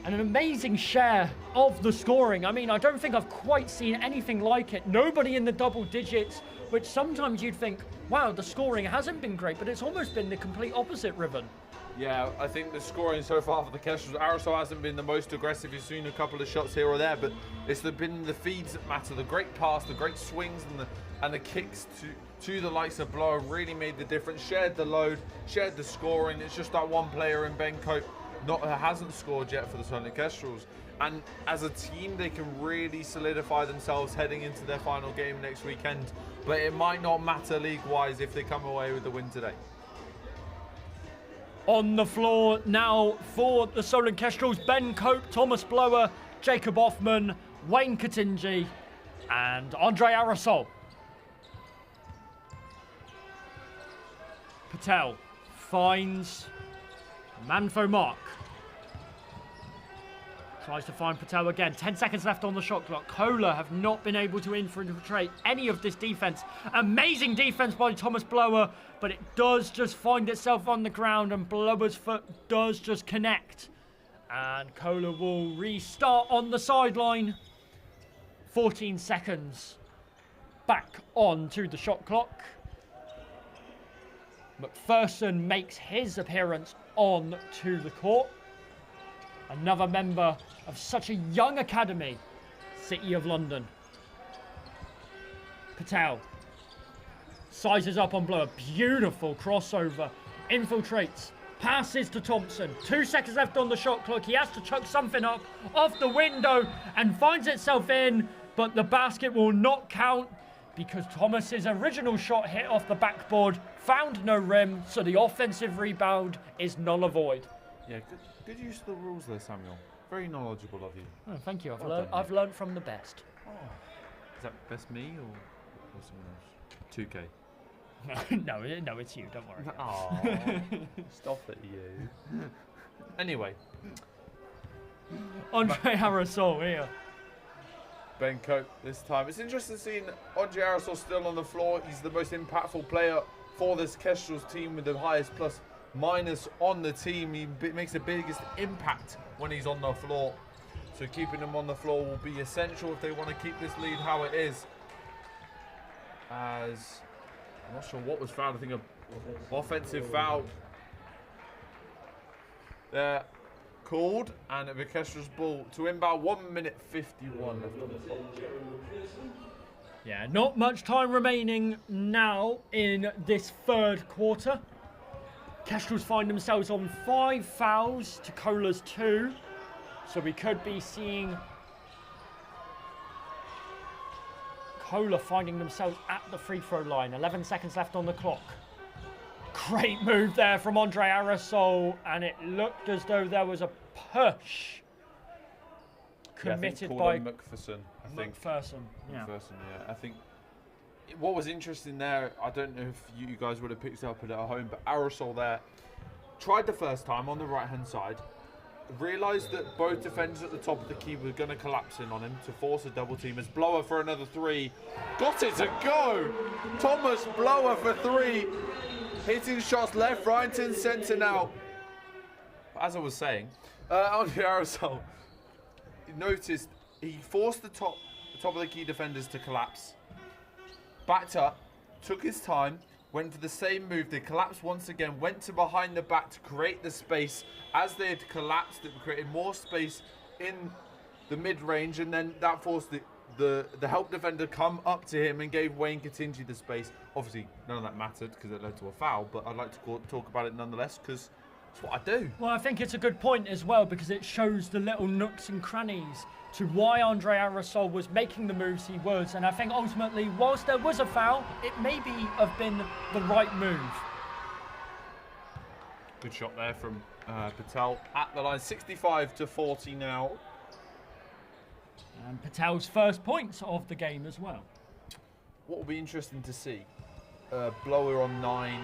And an amazing share of the scoring. I mean, I don't think I've quite seen anything like it. Nobody in the double digits, which sometimes you'd think, wow, the scoring hasn't been great, but it's almost been the complete opposite, Riven. Yeah, I think the scoring so far for the Kestrels, Aerosol hasn't been the most aggressive. You've seen a couple of shots here or there, but it's been the feeds that matter. The great pass, the great swings, and the kicks to the likes of Blower really made the difference. Shared the load, shared the scoring. It's just that one player in Ben Cope hasn't scored yet for the Solent Kestrels. And as a team, they can really solidify themselves heading into their final game next weekend. But it might not matter league-wise if they come away with the win today. On the floor now for the Solent Kestrels, Ben Cope, Thomas Blower, Jacob Hoffman, Wayne Katinji, and Andre Aerosol. Patel finds Manfo Mark. Tries to find Patel again. 10 seconds left on the shot clock. CoLA have not been able to infiltrate any of this defence. Amazing defence by Thomas Blower, but it does just find itself on the ground, and Blower's foot does just connect. And CoLA will restart on the sideline. 14 seconds back on to the shot clock. McPherson makes his appearance on to the court. Another member of such a young academy, City of London. Patel sizes up on Blower. Beautiful crossover. Infiltrates. Passes to Thompson. 2 seconds left on the shot clock. He has to chuck something up off the window and finds itself in, but the basket will not count because Thomas's original shot hit off the backboard, found no rim, so the offensive rebound is null and void. Yeah, good use of the rules there, Samuel. Very knowledgeable of you. Oh, thank you. Well Learned from the best. Oh. Is that best me or someone else? 2K. No, it's you. Don't worry. Oh, stop it, you. Anyway, Andre Harrisol here. Ben Cope this time. It's interesting seeing Andre Harrisol still on the floor. He's the most impactful player for this Kestrels team with the highest plus minus on the team. He makes the biggest impact when he's on the floor. So keeping him on the floor will be essential if they want to keep this lead how it is. As I'm not sure what was fouled. I think an offensive foul there called, and the Kestrels ball to inbound. 1 minute 51 left on the clock. Yeah, not much time remaining now in this third quarter. Kestrels find themselves on 5 fouls to CoLA's 2. So we could be seeing CoLA finding themselves at the free throw line. 11 seconds left on the clock. Great move there from Andre Harrisol, and it looked as though there was a push committed by McPherson. McPherson. Yeah. McPherson, yeah. I think what was interesting there, I don't know if you guys would have picked up it at home, but Harrisol there tried the first time on the right-hand side, realised that both defenders at the top of the key were going to collapse in on him to force a double team. As Blower for another 3. Got it to go! Thomas Blower for 3. Hitting shots left, right, and centre now. As I was saying, Andre Harrisol noticed he forced the top of the key defenders to collapse. Backed up, took his time, went for the same move. They collapsed once again, went to behind the back to create the space. As they had collapsed, it created more space in the mid-range, and then that forced the help defender come up to him and gave Wayne Katinji the space. Obviously, none of that mattered because it led to a foul, but I'd like to talk about it nonetheless because it's what I do. Well, I think it's a good point as well because it shows the little nooks and crannies to why Andre Harrisol was making the moves he was, and I think ultimately, whilst there was a foul, it maybe have been the right move. Good shot there from Patel at the line. 65-40 now. And Patel's first points of the game as well. What will be interesting to see, Blower on 9,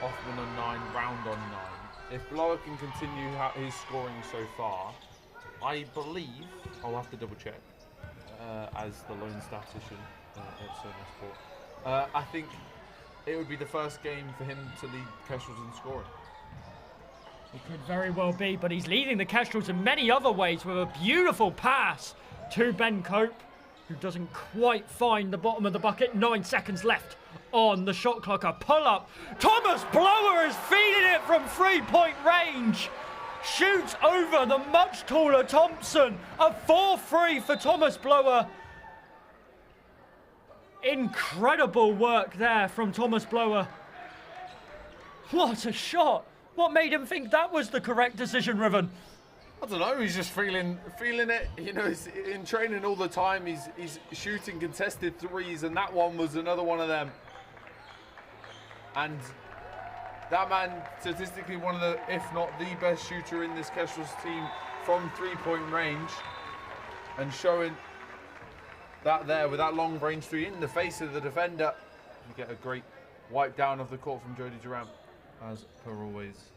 Offman on 9, Round on 9. If Blower can continue his scoring so far, I believe, I'll have to double check, as the lone statistician at Solent Sport. I think it would be the first game for him to lead Kestrels in scoring. It could very well be, but he's leading the Kestrels in many other ways with a beautiful pass to Ben Cope, who doesn't quite find the bottom of the bucket. 9 seconds left on the shot clock. A pull-up. Thomas Blower is feeding it from three-point range. Shoots over the much taller Thompson. A 4-3 for Thomas Blower. Incredible work there from Thomas Blower. What a shot. What made him think that was the correct decision, Riven? I don't know, he's just feeling it. You know, he's in training all the time. He's shooting contested threes, and that one was another one of them. And that man, statistically one of the, if not the best shooter in this Kestrels team from three-point range, and showing that there with that long range three in the face of the defender. You get a great wipe down of the court from Jody Durant, as per always.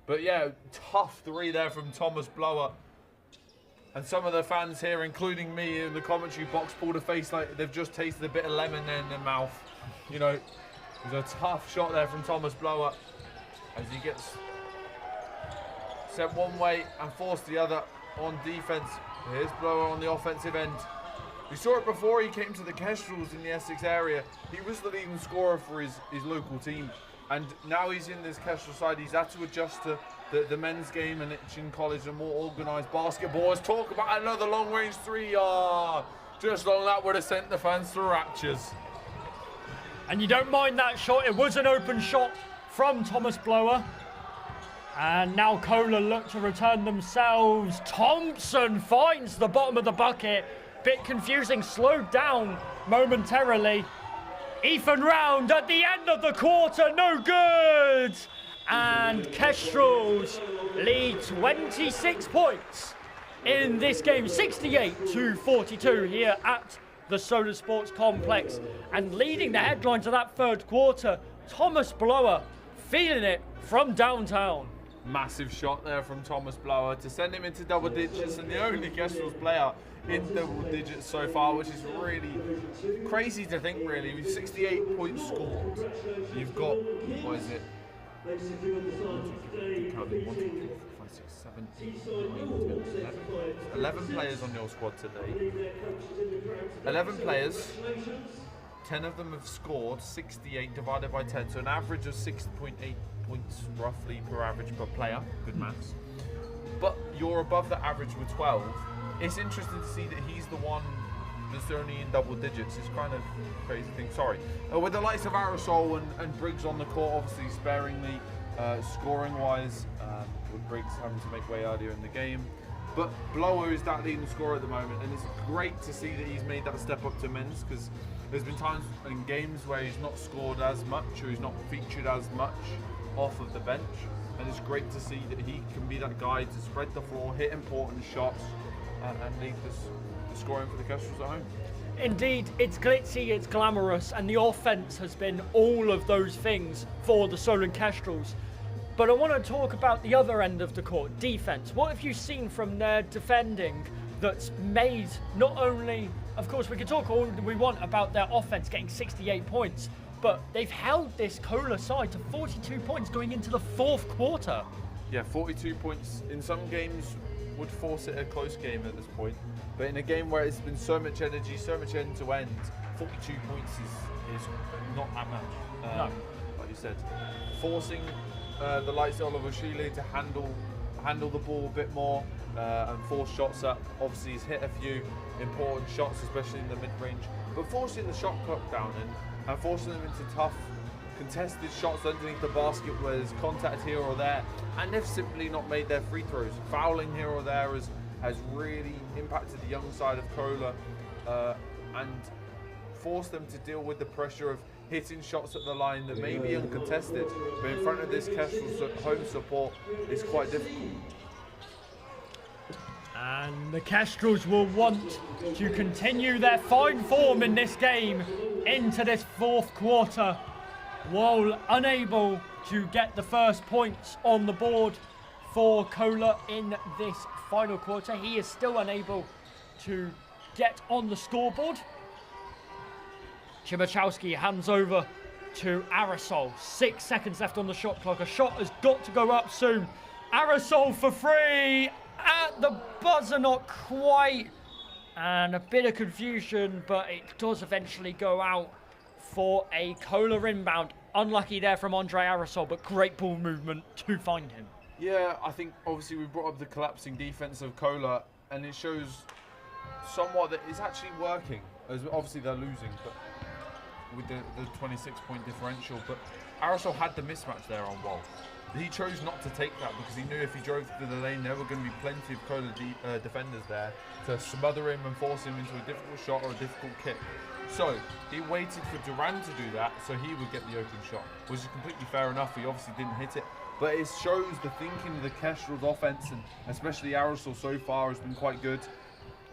But yeah, tough 3 there from Thomas Blower. And some of the fans here, including me in the commentary box, pulled a face like they've just tasted a bit of lemon in their mouth. You know, there's a tough shot there from Thomas Blower as he gets sent one way and forced the other on defence. Here's Blower on the offensive end. We saw it before he came to the Kestrels in the Essex area. He was the leading scorer for his local team. And now he's in this Kestrel side. He's had to adjust to the men's game and Itchin College and more organised basketball. Let's talk about another long-range three. Just long that would have sent the fans to raptures. And you don't mind that shot. It was an open shot from Thomas Blower. And now CoLA look to return themselves. Thompson finds the bottom of the bucket. Bit confusing, slowed down momentarily. Ethan Round at the end of the quarter, no good! And Kestrels lead 26 points in this game, 68-42 here at the Solent Sports Complex. And leading the headlines of that third quarter, Thomas Blower feeling it from downtown. Massive shot there from Thomas Blower to send him into double digits, and the only Kestrels player in double digits so far, which is really crazy to think, really. With 68 points scored, you've got, what is it? 1, 2, 3, 4, 5, 6, 7, 8, 9, 10, 11 players on your squad today. 11 players. 10 of them have scored 68 divided by 10, so an average of 6.8 points roughly per average per player. Good maths. But you're above the average with 12. It's interesting to see that he's the one that's only in double digits. It's kind of a crazy thing. Sorry. With the likes of Aerosol and Briggs on the court, obviously sparingly scoring wise, with Briggs having to make way earlier in the game. But Blower is that leading scorer at the moment, and it's great to see that he's made that step up to men's, because there's been times in games where he's not scored as much or he's not featured as much off of the bench, and it's great to see that he can be that guy to spread the floor, hit important shots, and lead the scoring for the Kestrels at home. Indeed, it's glitzy, it's glamorous, and the offense has been all of those things for the Solent Kestrels. But I want to talk about the other end of the court, defense. What have you seen from their defending that's made not only, of course, we can talk all we want about their offense getting 68 points, but they've held this CoLA side to 42 points going into the fourth quarter. Yeah, 42 points in some games would force it a close game at this point, but in a game where it's been so much energy, so much end to end, 42 points is not that much. No. Like you said, forcing the likes of Oliver Shealy to handle the ball a bit more and force shots up. Obviously, he's hit a few important shots, especially in the mid-range, but forcing the shot clock down and forcing them into tough contested shots underneath the basket where there's contact here or there, and they've simply not made their free throws. Fouling here or there has really impacted the young side of CoLA and forced them to deal with the pressure of hitting shots at the line that may be uncontested, but in front of this Kestrel home support it's quite difficult. And the Kestrels will want to continue their fine form in this game into this fourth quarter, while unable to get the first points on the board for CoLA in this final quarter. He is still unable to get on the scoreboard. Chimachowski hands over to Aerosol. 6 seconds left on the shot clock. A shot has got to go up soon. Aerosol for free at the buzzer, not quite. And a bit of confusion, but it does eventually go out for a CoLA inbound. Unlucky there from Andre Aerosol, but great ball movement to find him. Yeah, I think obviously we brought up the collapsing defense of CoLA, and it shows somewhat that it's actually working. As obviously they're losing, but with the 26-point differential. But Aerosol had the mismatch there on Wall. He chose not to take that because he knew if he drove to the lane, there were going to be plenty of CoLA defenders there to smother him and force him into a difficult shot or a difficult kick. So he waited for Duran to do that so he would get the open shot, which is completely fair enough. He obviously didn't hit it, but it shows the thinking of the Kestrels offense, and especially Aerosol so far has been quite good.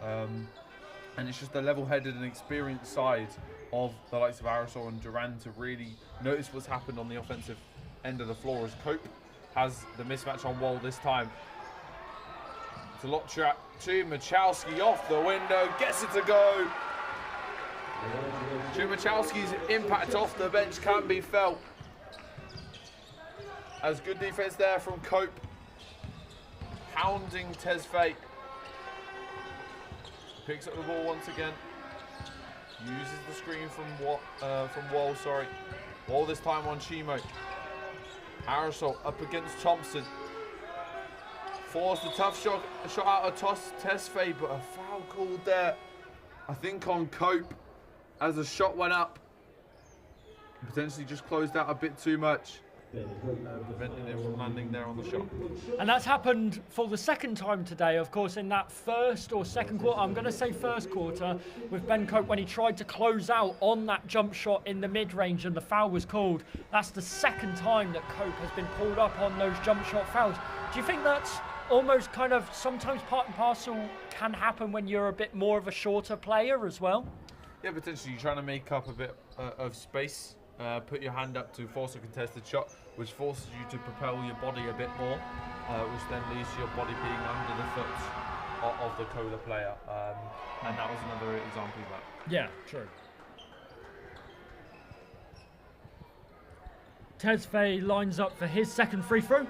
And it's just a level-headed and experienced side of the likes of Aerosol and Duran to really notice what's happened on the offensive end of the floor, as Cope has the mismatch on Wall this time. to Lotra, to Machowski off the window, gets it to go. Machowski's impact off the bench can be felt. As good defense there from Cope, hounding Tesfaye. Picks up the ball once again. Uses the screen from Wall, sorry. Wall this time on Shimo. Aerosol up against Thompson. Forced a tough shot out of Tesfaye, but a foul called there, I think, on Cope as the shot went up. Potentially just closed out a bit too much. Preventing him from landing there on the shot. And that's happened for the second time today, of course, in that first or second quarter. I'm going to say first quarter with Ben Cope when he tried to close out on that jump shot in the mid-range and the foul was called. That's the second time that Cope has been pulled up on those jump shot fouls. Do you think that's almost kind of sometimes part and parcel can happen when you're a bit more of a shorter player as well? Yeah, potentially trying to make up a bit of space. Put your hand up to force a contested shot, which forces you to propel your body a bit more, which then leads to your body being under the foot of the CoLA player. And that was another example of that. Yeah, true. Tesfaye lines up for his second free throw.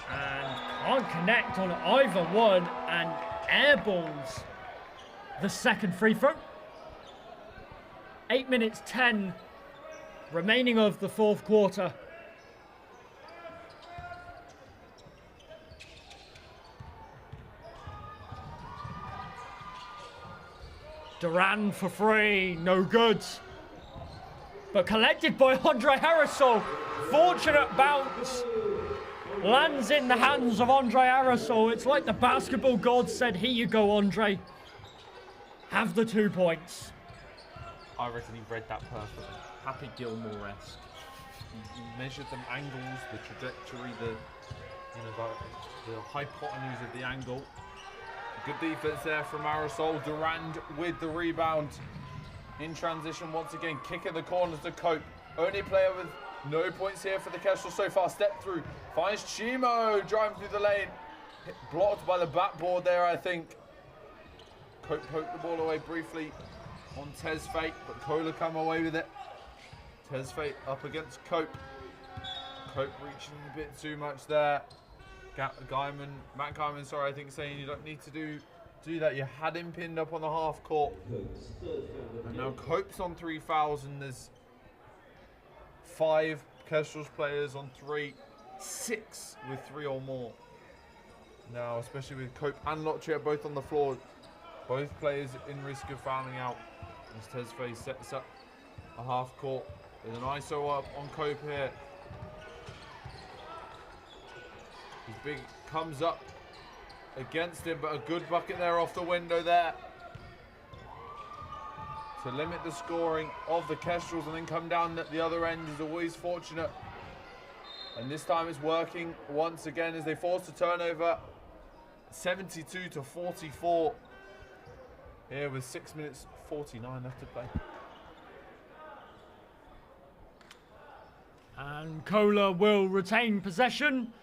And can't connect on either one and airballs the second free throw. 8 minutes 10 remaining of the fourth quarter. Duran for free, no good. But collected by Andre Aerosol. Fortunate bounce. Lands in the hands of Andre Aerosol. It's like the basketball gods said, here you go, Andre. Have the 2 points. I reckon he read that perfectly. Happy Gilmore-esque. He measured the angles, the trajectory, the hypotenuse of the angle. Good defense there from Aerosol. Durand with the rebound. In transition once again, kick in the corners to Cope. Only player with no points here for the Kestrels so far. Step through, finds Chimo driving through the lane. Blocked by the backboard there, I think. Cope poked the ball away briefly on Tesfaye, but CoLA come away with it. Tesfaye up against Cope. Cope reaching a bit too much there. Matt Guyman, sorry, I think saying you don't need to do that. You had him pinned up on the half court. And now Cope's on 3 fouls and there's 5 Kestrels players on 3, 6 with 3 or more. Now, especially with Cope and Lotria both on the floor, both players in risk of fouling out. As Tesfaye sets up a half court. There's an ISO up on Cope here. He's big, comes up against him, but a good bucket there off the window there to limit the scoring of the Kestrels, and then come down at the other end is always fortunate. And this time it's working once again as they force a turnover. 72 to 44 here with 6 minutes 49 left to play. And CoLA will retain possession.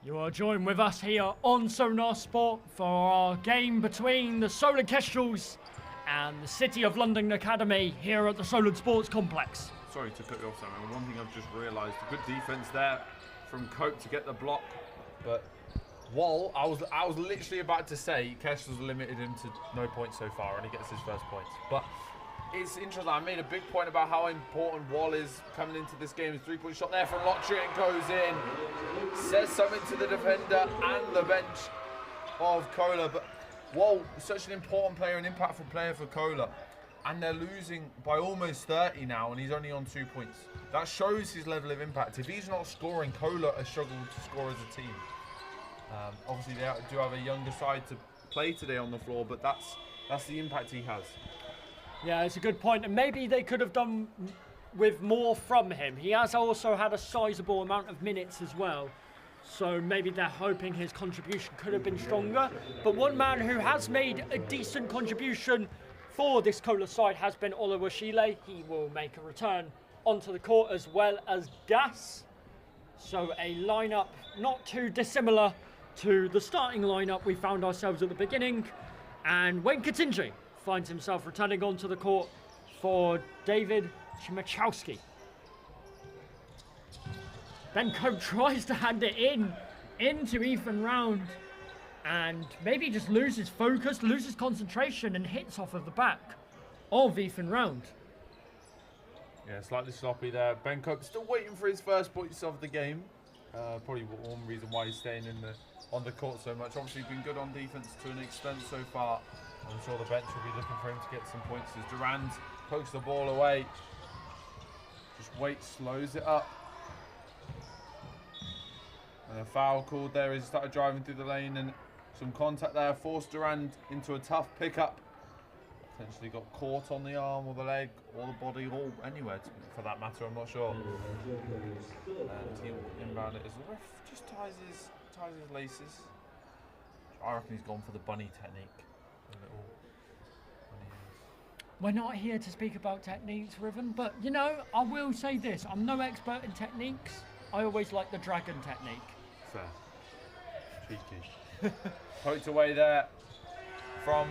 You are joined with us here on Sonar Sport for our game between the Solent Kestrels and the City of London Academy here at the Solent Sports Complex. Sorry to cut you off, Sam. One thing I've just realised, good defence there from Cope to get the block, but Wall, I was literally about to say Kestrels limited him to no points so far, and he gets his first points. But it's interesting. I made a big point about how important Wall is coming into this game. His 3-point shot there from Lotri, it goes in. Says something to the defender and the bench of CoLA. But Wall is such an important player, an impactful player for CoLA. And they're losing by almost 30 now, and he's only on 2 points. That shows his level of impact. If he's not scoring, CoLA are struggling to score as a team. Obviously, they do have a younger side to play today on the floor, but that's the impact he has. Yeah, it's a good point, and maybe they could have done with more from him. He has also had a sizable amount of minutes as well, so maybe they're hoping his contribution could have been stronger. But one man who has made a decent contribution for this CoLA side has been Oluwashile. He will make a return onto the court, as well as Gas. So a lineup not too dissimilar to the starting lineup we found ourselves at the beginning. And Wayne Katinji finds himself returning onto the court for David Chmielewski. Ben Cope tries to hand it into Ethan Round and maybe just loses focus, loses concentration and hits off of the back of Ethan Round. Yeah, slightly sloppy there. Ben Cope still waiting for his first points of the game. Probably one reason why he's staying on the court so much. Obviously been good on defense to an extent so far. I'm sure the bench will be looking for him to get some points as Durand pokes the ball away. Just waits, slows it up. And a foul called there as he started driving through the lane, and some contact there forced Durand into a tough pickup. Potentially got caught on the arm or the leg or the body or anywhere for that matter, I'm not sure. And he'll inbound it as the ref just ties his laces. I reckon he's gone for the bunny technique. A little bunny lace. We're not here to speak about techniques, Riven, but you know, I will say this, I'm no expert in techniques. I always like the dragon technique. Fair. Cheeky. Poked away there from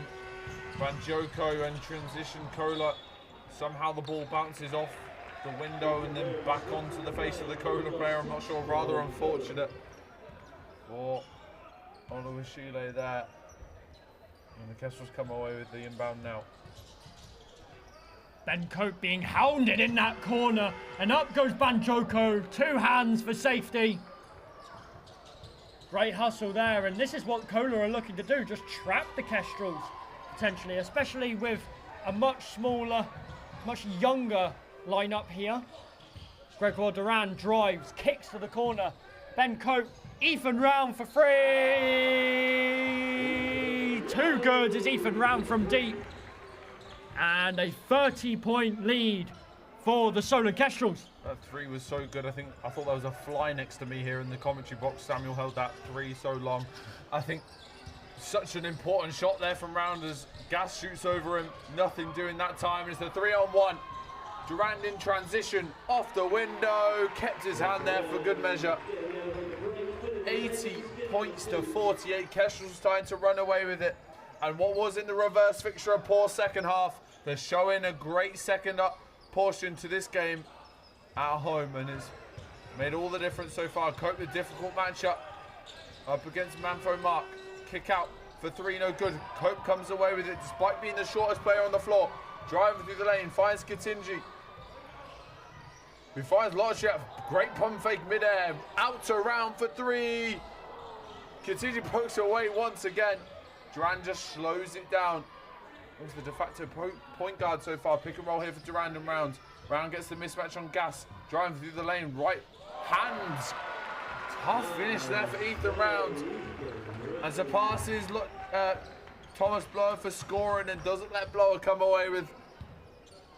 Banjoko and transition CoLA. Somehow the ball bounces off the window and then back onto the face of the CoLA player. I'm not sure, rather unfortunate for Oluwashile there. And the Kestrels come away with the inbound now. Ben Cope being hounded in that corner, and up goes Banjoko, 2 hands for safety. Great hustle there, and this is what CoLA are looking to do, just trap the Kestrels, potentially, especially with a much smaller, much younger lineup here. Gregor Durand drives, kicks to the corner. Ben Cope, Ethan Round for 3! Too good is Ethan Round from deep. And a 30-point lead for the Solent Kestrels. That 3 was so good. I thought there was a fly next to me here in the commentary box. Samuel held that 3 so long. I think such an important shot there from Round as Gas shoots over him. Nothing doing that time. It's the 3-on-1. Durand in transition off the window. Kept his hand there for good measure. 80 points to 48. Kestrels starting to run away with it. And what was in the reverse fixture a poor second half, they're showing a great second up portion to this game at home, and it's made all the difference so far. Cope with difficult matchup up against Manfo Mark. Kick out for 3, no good. Cope comes away with it despite being the shortest player on the floor. Driving through the lane, finds Katinji, who finds Lodgev. Great pump fake midair. Out to Round for 3. Katinji pokes away once again. Durand just slows it down. Who's the de facto point guard so far? Pick and roll here for Durand and Round. Round gets the mismatch on Gas. Driving through the lane. Right hands. Tough finish there for Ethan Round. As the passes Thomas Blower for scoring and doesn't let Blower come away with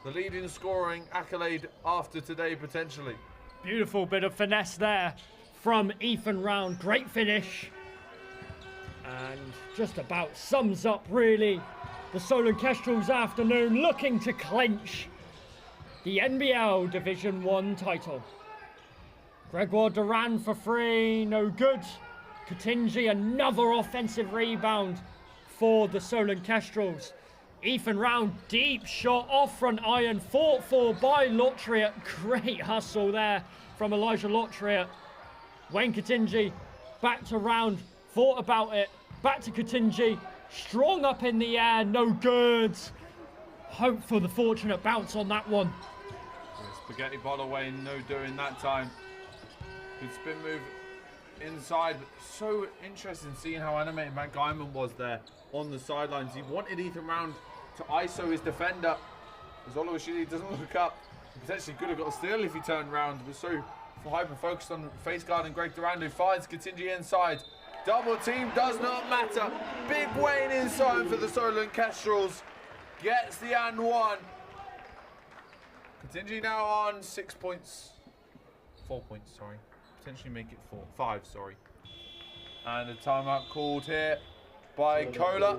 the leading scoring accolade after today potentially. Beautiful bit of finesse there from Ethan Round. Great finish. And just about sums up really the Solent Kestrels afternoon, looking to clinch the NBL Division 1 title. Gregor Durand for 3, no good. Katinji, another offensive rebound for the Solent Kestrels. Ethan Round, deep shot off front iron, fought for by Lotriot. Great hustle there from Elijah Lotriot. Wayne Katinji back to Round, thought about it, back to Katinji, strong up in the air, no good. Hope for the fortunate bounce on that one. Spaghetti ball away, no doing that time. Good spin move inside. So interesting seeing how animated Matt Guyman was there on the sidelines. He wanted Ethan Round to ISO his defender. As Oluwashile doesn't look up, he potentially could have got a steal if he turned round. But so hyper-focused on face guard and Greg Durand, who finds Katinji inside. Double team does not matter. Big Wayne inside for the Solent Kestrels. Gets the and 1. Katinji now on 6 points. 4 points, sorry. Potentially make it 5, sorry. And a timeout called here by CoLA.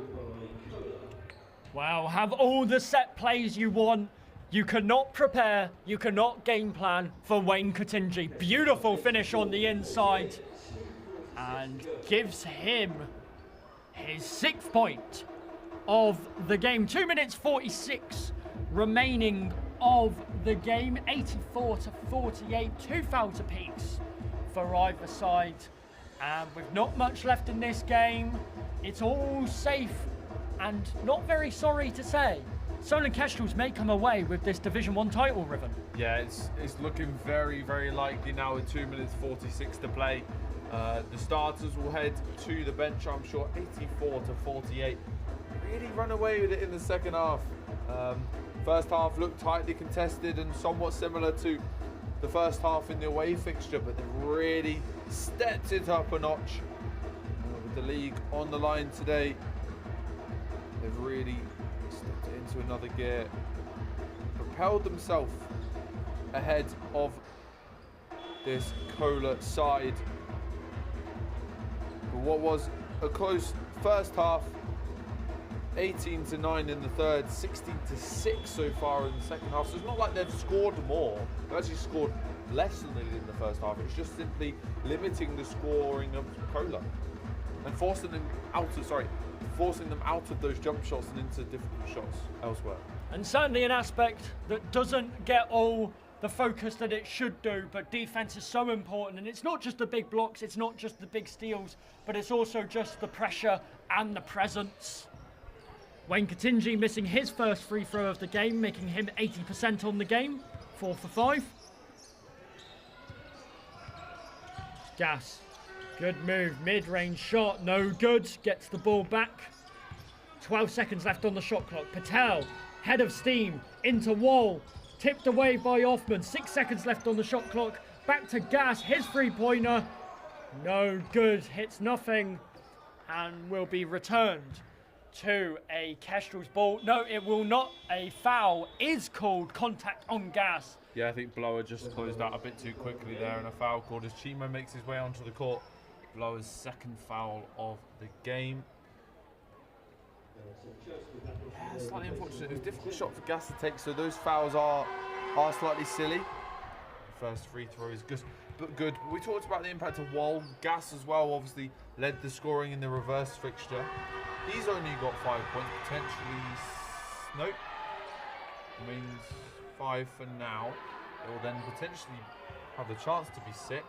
Wow, have all the set plays you want. You cannot prepare, you cannot game plan for Wayne Katinji. Beautiful finish on the inside and gives him his 6th point of the game. 2 minutes 46 remaining of the game. 84 to 48, 2 fouls apiece for either side. And with not much left in this game, it's all safe and not very sorry to say. Solent Kestrels may come away with this Division 1 title, Riven. Yeah, it's looking very, very likely now with 2 minutes 46 to play. The starters will head to the bench, I'm sure. 84 to 48. Really run away with it in the second half. First half looked tightly contested and somewhat similar to the first half in the away fixture, but they've really stepped it up a notch. With the league on the line today, they've really stepped it into another gear, propelled themselves ahead of this CoLA side. But what was a close first half, 18 to 9 in the third, 16 to 6 so far in the second half. So it's not like they've scored more. They've actually scored less than they did in the first half. It's just simply limiting the scoring of CoLA and forcing them out of those jump shots and into difficult shots elsewhere. And certainly an aspect that doesn't get all the focus that it should do, but defense is so important. And it's not just the big blocks, it's not just the big steals, but it's also just the pressure and the presence. Wayne Katinji missing his first free throw of the game, making him 80% on the game, 4 for 5. Gas, good move, mid-range shot, no good, gets the ball back. 12 seconds left on the shot clock. Patel, head of steam, into Wall, tipped away by Offman. 6 seconds left on the shot clock, back to Gas, his three-pointer, no good, hits nothing, and will be returned to a Kestrels ball. No, it will not. A foul is called, contact on Gas. Yeah, I think Blower just closed out a bit too quickly there, and a foul called as Chimo makes his way onto the court. Blower's 2nd foul of the game. Yeah, slightly unfortunate. It was a difficult shot for Gas to take, so those fouls are slightly silly. First free throw is good, but we talked about the impact of Wall. Gas as well obviously led the scoring in the reverse fixture. He's only got 5 points, potentially. Nope. Means 5 for now. It will then potentially have the chance to be 6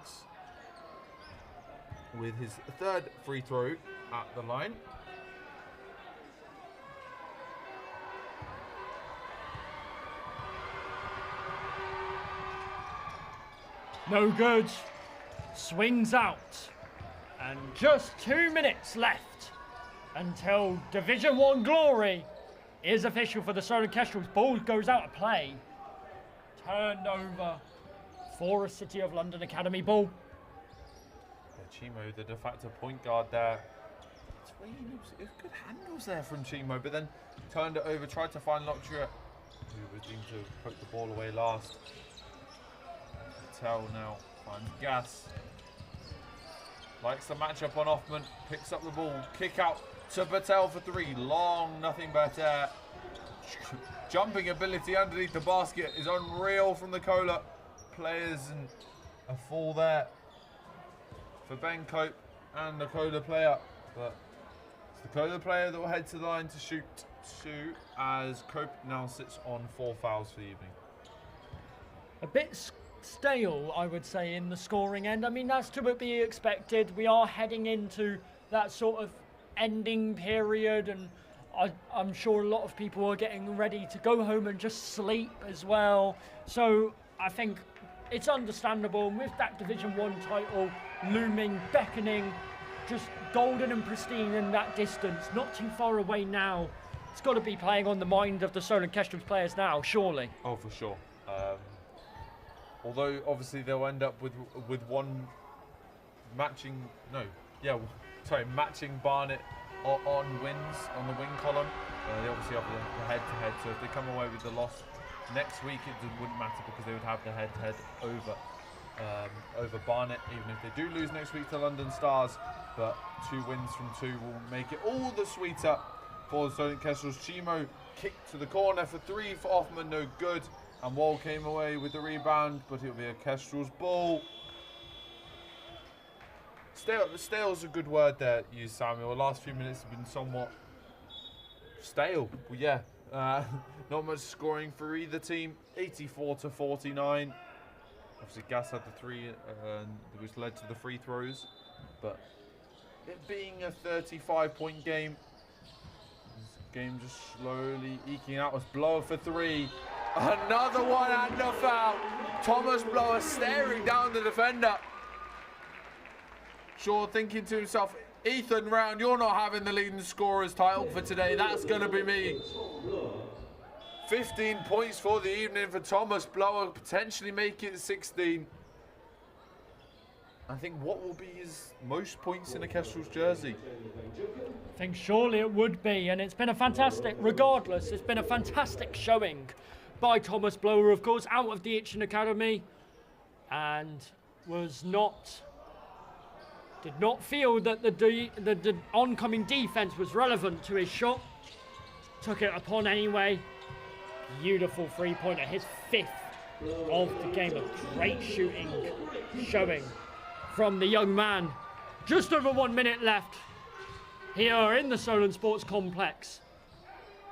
with his 3rd free throw at the line. No good. Swings out. And just 2 minutes left until Division 1 glory is official for the Solent Kestrels. Ball goes out of play. Turned over for a City of London Academy ball. Chimo, the de facto point guard there. It was good handles there from Chimo, but then turned it over, tried to find Lockyer, who was deemed to poke the ball away last. Patel now finds Gas. Likes the matchup on Offman, picks up the ball, kick out to Patel for 3. Long, nothing but jumping ability underneath the basket is unreal from the CoLA players, and a fall there for Ben Cope and the CoLA player. But it's the CoLA player that will head to the line to shoot 2, as Cope now sits on 4 fouls for the evening. A bit stale, I would say, in the scoring end. I mean, that's to be expected. We are heading into that sort of ending period, and I'm sure a lot of people are getting ready to go home and just sleep as well. So I think it's understandable. And with that Division 1 title looming, beckoning, just golden and pristine in that distance, not too far away now, it's got to be playing on the mind of the Solent Kestrels players now, surely. Oh, for sure. Although obviously they'll end up with one matching Barnet on wins on the win column. They obviously have the head-to-head, so if they come away with the loss next week, it wouldn't matter because they would have the head-to-head over Barnet, even if they do lose next week to London Stars. But 2 wins from 2 will make it all the sweeter for the Solent Kestrels. Chimo kicked to the corner for 3 for Offman, no good. And Wall came away with the rebound, but it'll be a Kestrels ball. Stale's a good word there, you Samuel. The last few minutes have been somewhat stale. Well, yeah, not much scoring for either team. 84-49. Obviously, Gas had the 3, which led to the free throws. But it being a 35-point game, this game just slowly eking out. Was Blower for 3. Another one and a foul. Thomas Blower staring down the defender. Shaw thinking to himself, Ethan Round, you're not having the leading scorers title for today. That's going to be me. 15 points for the evening for Thomas Blower, potentially make it 16. I think what will be his most points in a Kestrels jersey? I think surely it would be, and it's been a fantastic, regardless, it's been a fantastic showing by Thomas Blower, of course, out of the Itchen Academy, and did not feel that the oncoming defense was relevant to his shot. Took it upon anyway. Beautiful three-pointer, his 5th of the game. A great shooting showing from the young man. Just over 1 minute left here in the Solent Sports Complex.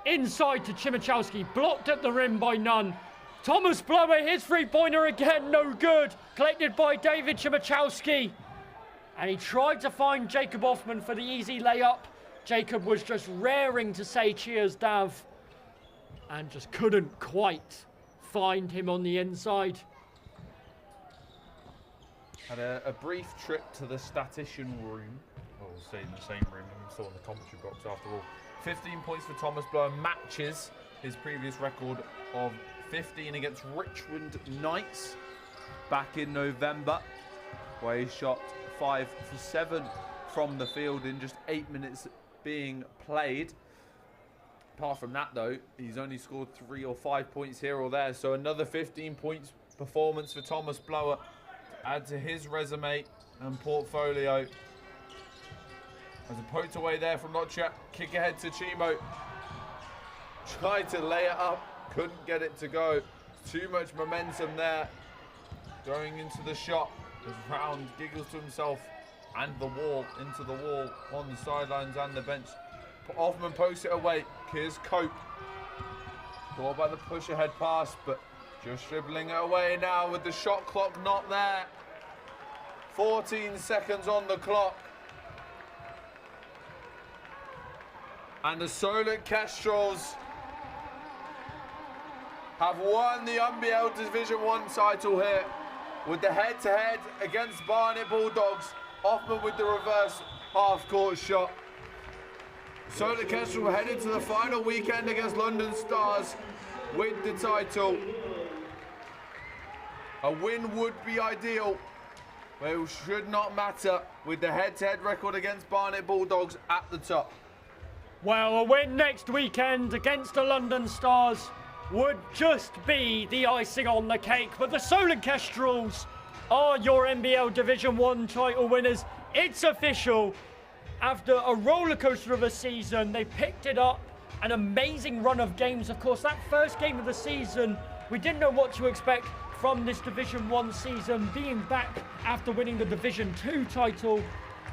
Inside to Chimichowski, blocked at the rim by Nunn. Thomas Blower, his three-pointer again, no good. Collected by David Chimichowski. And he tried to find Jacob Offman for the easy layup. Jacob was just raring to say cheers, Dav, and just couldn't quite find him on the inside. Had a brief trip to the statistician room. Well, we'll stay in the same room. I'm still in the commentary box after all. 15 points for Thomas Blower, matches his previous record of 15 against Richmond Knights back in November, where he shot 5 for 7 from the field in just 8 minutes being played. Apart from that, though, he's only scored 3 or 5 points here or there. So another 15 points performance for Thomas Blower to add to his resume and portfolio. As a poked away there from Notcha, kick ahead to Chimo. Tried to lay it up, couldn't get it to go. Too much momentum there. Going into the shot as Round giggles to himself and the wall, into the wall on the sidelines and the bench. Offman posts it away. Here's Cope. Caught by the push ahead pass, but just dribbling it away now with the shot clock not there. 14 seconds on the clock. And the Solent Kestrels have won the NBL Division 1 title here with the head-to-head against Barnet Bulldogs. Offman with the reverse half-court shot. Solent Kestrels headed to the final weekend against London Stars with the title. A win would be ideal, but it should not matter with the head-to-head record against Barnet Bulldogs at the top. Well, a win next weekend against the London Stars would just be the icing on the cake. But the Solent Kestrels are your NBL Division 1 title winners. It's official. After a roller coaster of a season, they picked it up. An amazing run of games. Of course, that first game of the season, we didn't know what to expect from this Division 1 season. Being back after winning the Division 2 title,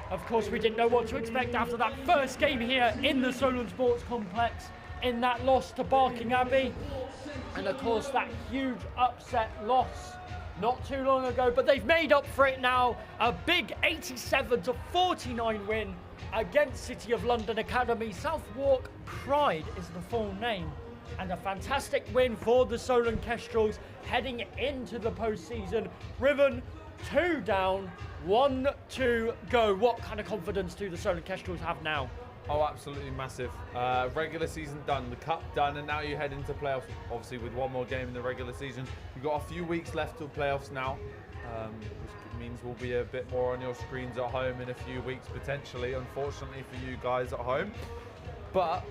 of course, we didn't know what to expect after that first game here in the Solent Sports Complex, in that loss to Barking Abbey. And of course, that huge upset loss not too long ago, but they've made up for it now. A big 87-49 win against City of London Academy. Southwark Pride is the full name. And a fantastic win for the Solent Kestrels heading into the postseason. Riven 2 down, 1 to go. What kind of confidence do the Solent Kestrels have now? Oh, absolutely massive. Regular season done, the cup done, and now you head into playoffs, obviously with one more game in the regular season. You've got a few weeks left till playoffs now, which means we'll be a bit more on your screens at home in a few weeks, potentially, unfortunately for you guys at home. But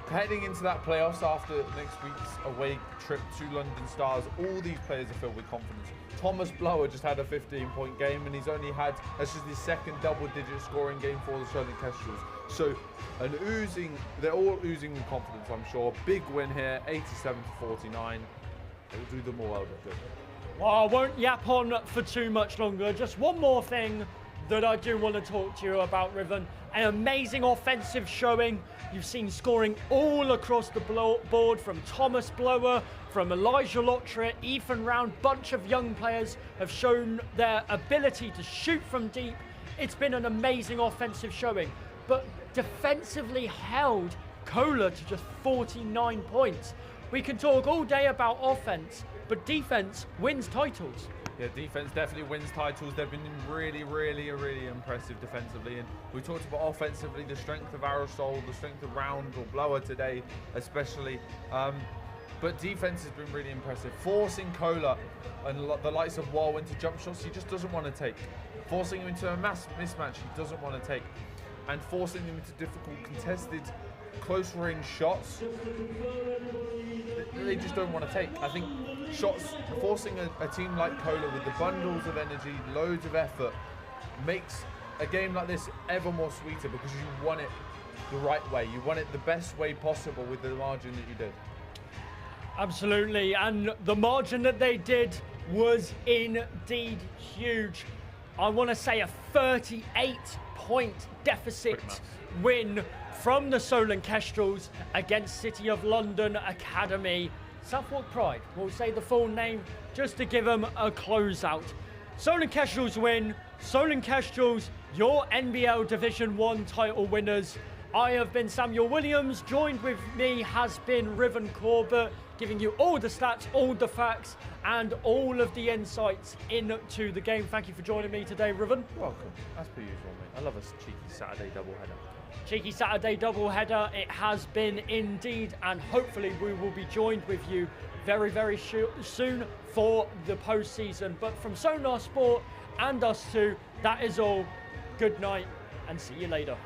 heading into that playoffs after next week's away trip to London Stars, all these players are filled with confidence. Thomas Blower just had a 15-point game, and he's only had, that's just his second double-digit scoring game for the Solent Kestrels. So, they're all oozing with confidence, I'm sure. Big win here, 87-49. It will do them all well, good. Well, I won't yap on for too much longer. Just one more thing that I do want to talk to you about, Riven. An amazing offensive showing. You've seen scoring all across the board from Thomas Blower, from Elijah Lottria, Ethan Round. Bunch of young players have shown their ability to shoot from deep. It's been an amazing offensive showing, but defensively held CoLA to just 49 points. We can talk all day about offense, but defense wins titles. Yeah, defense definitely wins titles. They've been really impressive defensively. And we talked about offensively, the strength of Aerosol, the strength of Round or Blower today, especially. But defense has been really impressive. Forcing CoLA and the likes of Wall into jump shots he just doesn't want to take. Forcing him into a mismatch he doesn't want to take. And forcing him into difficult contested close range shots they just don't want to take. I think shots, forcing a team like CoLA with the bundles of energy, loads of effort, makes a game like this ever more sweeter because you want it the right way. You want it the best way possible with the margin that you did. Absolutely, and the margin that they did was indeed huge. I want to say a 38-point deficit win from the Solent Kestrels against City of London Academy. Southwark Pride, we'll say the full name just to give them a closeout. Solent Kestrels win. Solent Kestrels, your NBL Division 1 title winners. I have been Samuel Williams, joined with me has been Riven Corbett, giving you all the stats, all the facts, and all of the insights into the game. Thank you for joining me today, Riven. Welcome, as per usual, mate. I love a cheeky Saturday doubleheader. Cheeky Saturday doubleheader it has been indeed, and hopefully we will be joined with you very soon for the postseason. But from Sonar Sport and us two, that is all. Good night and see you later.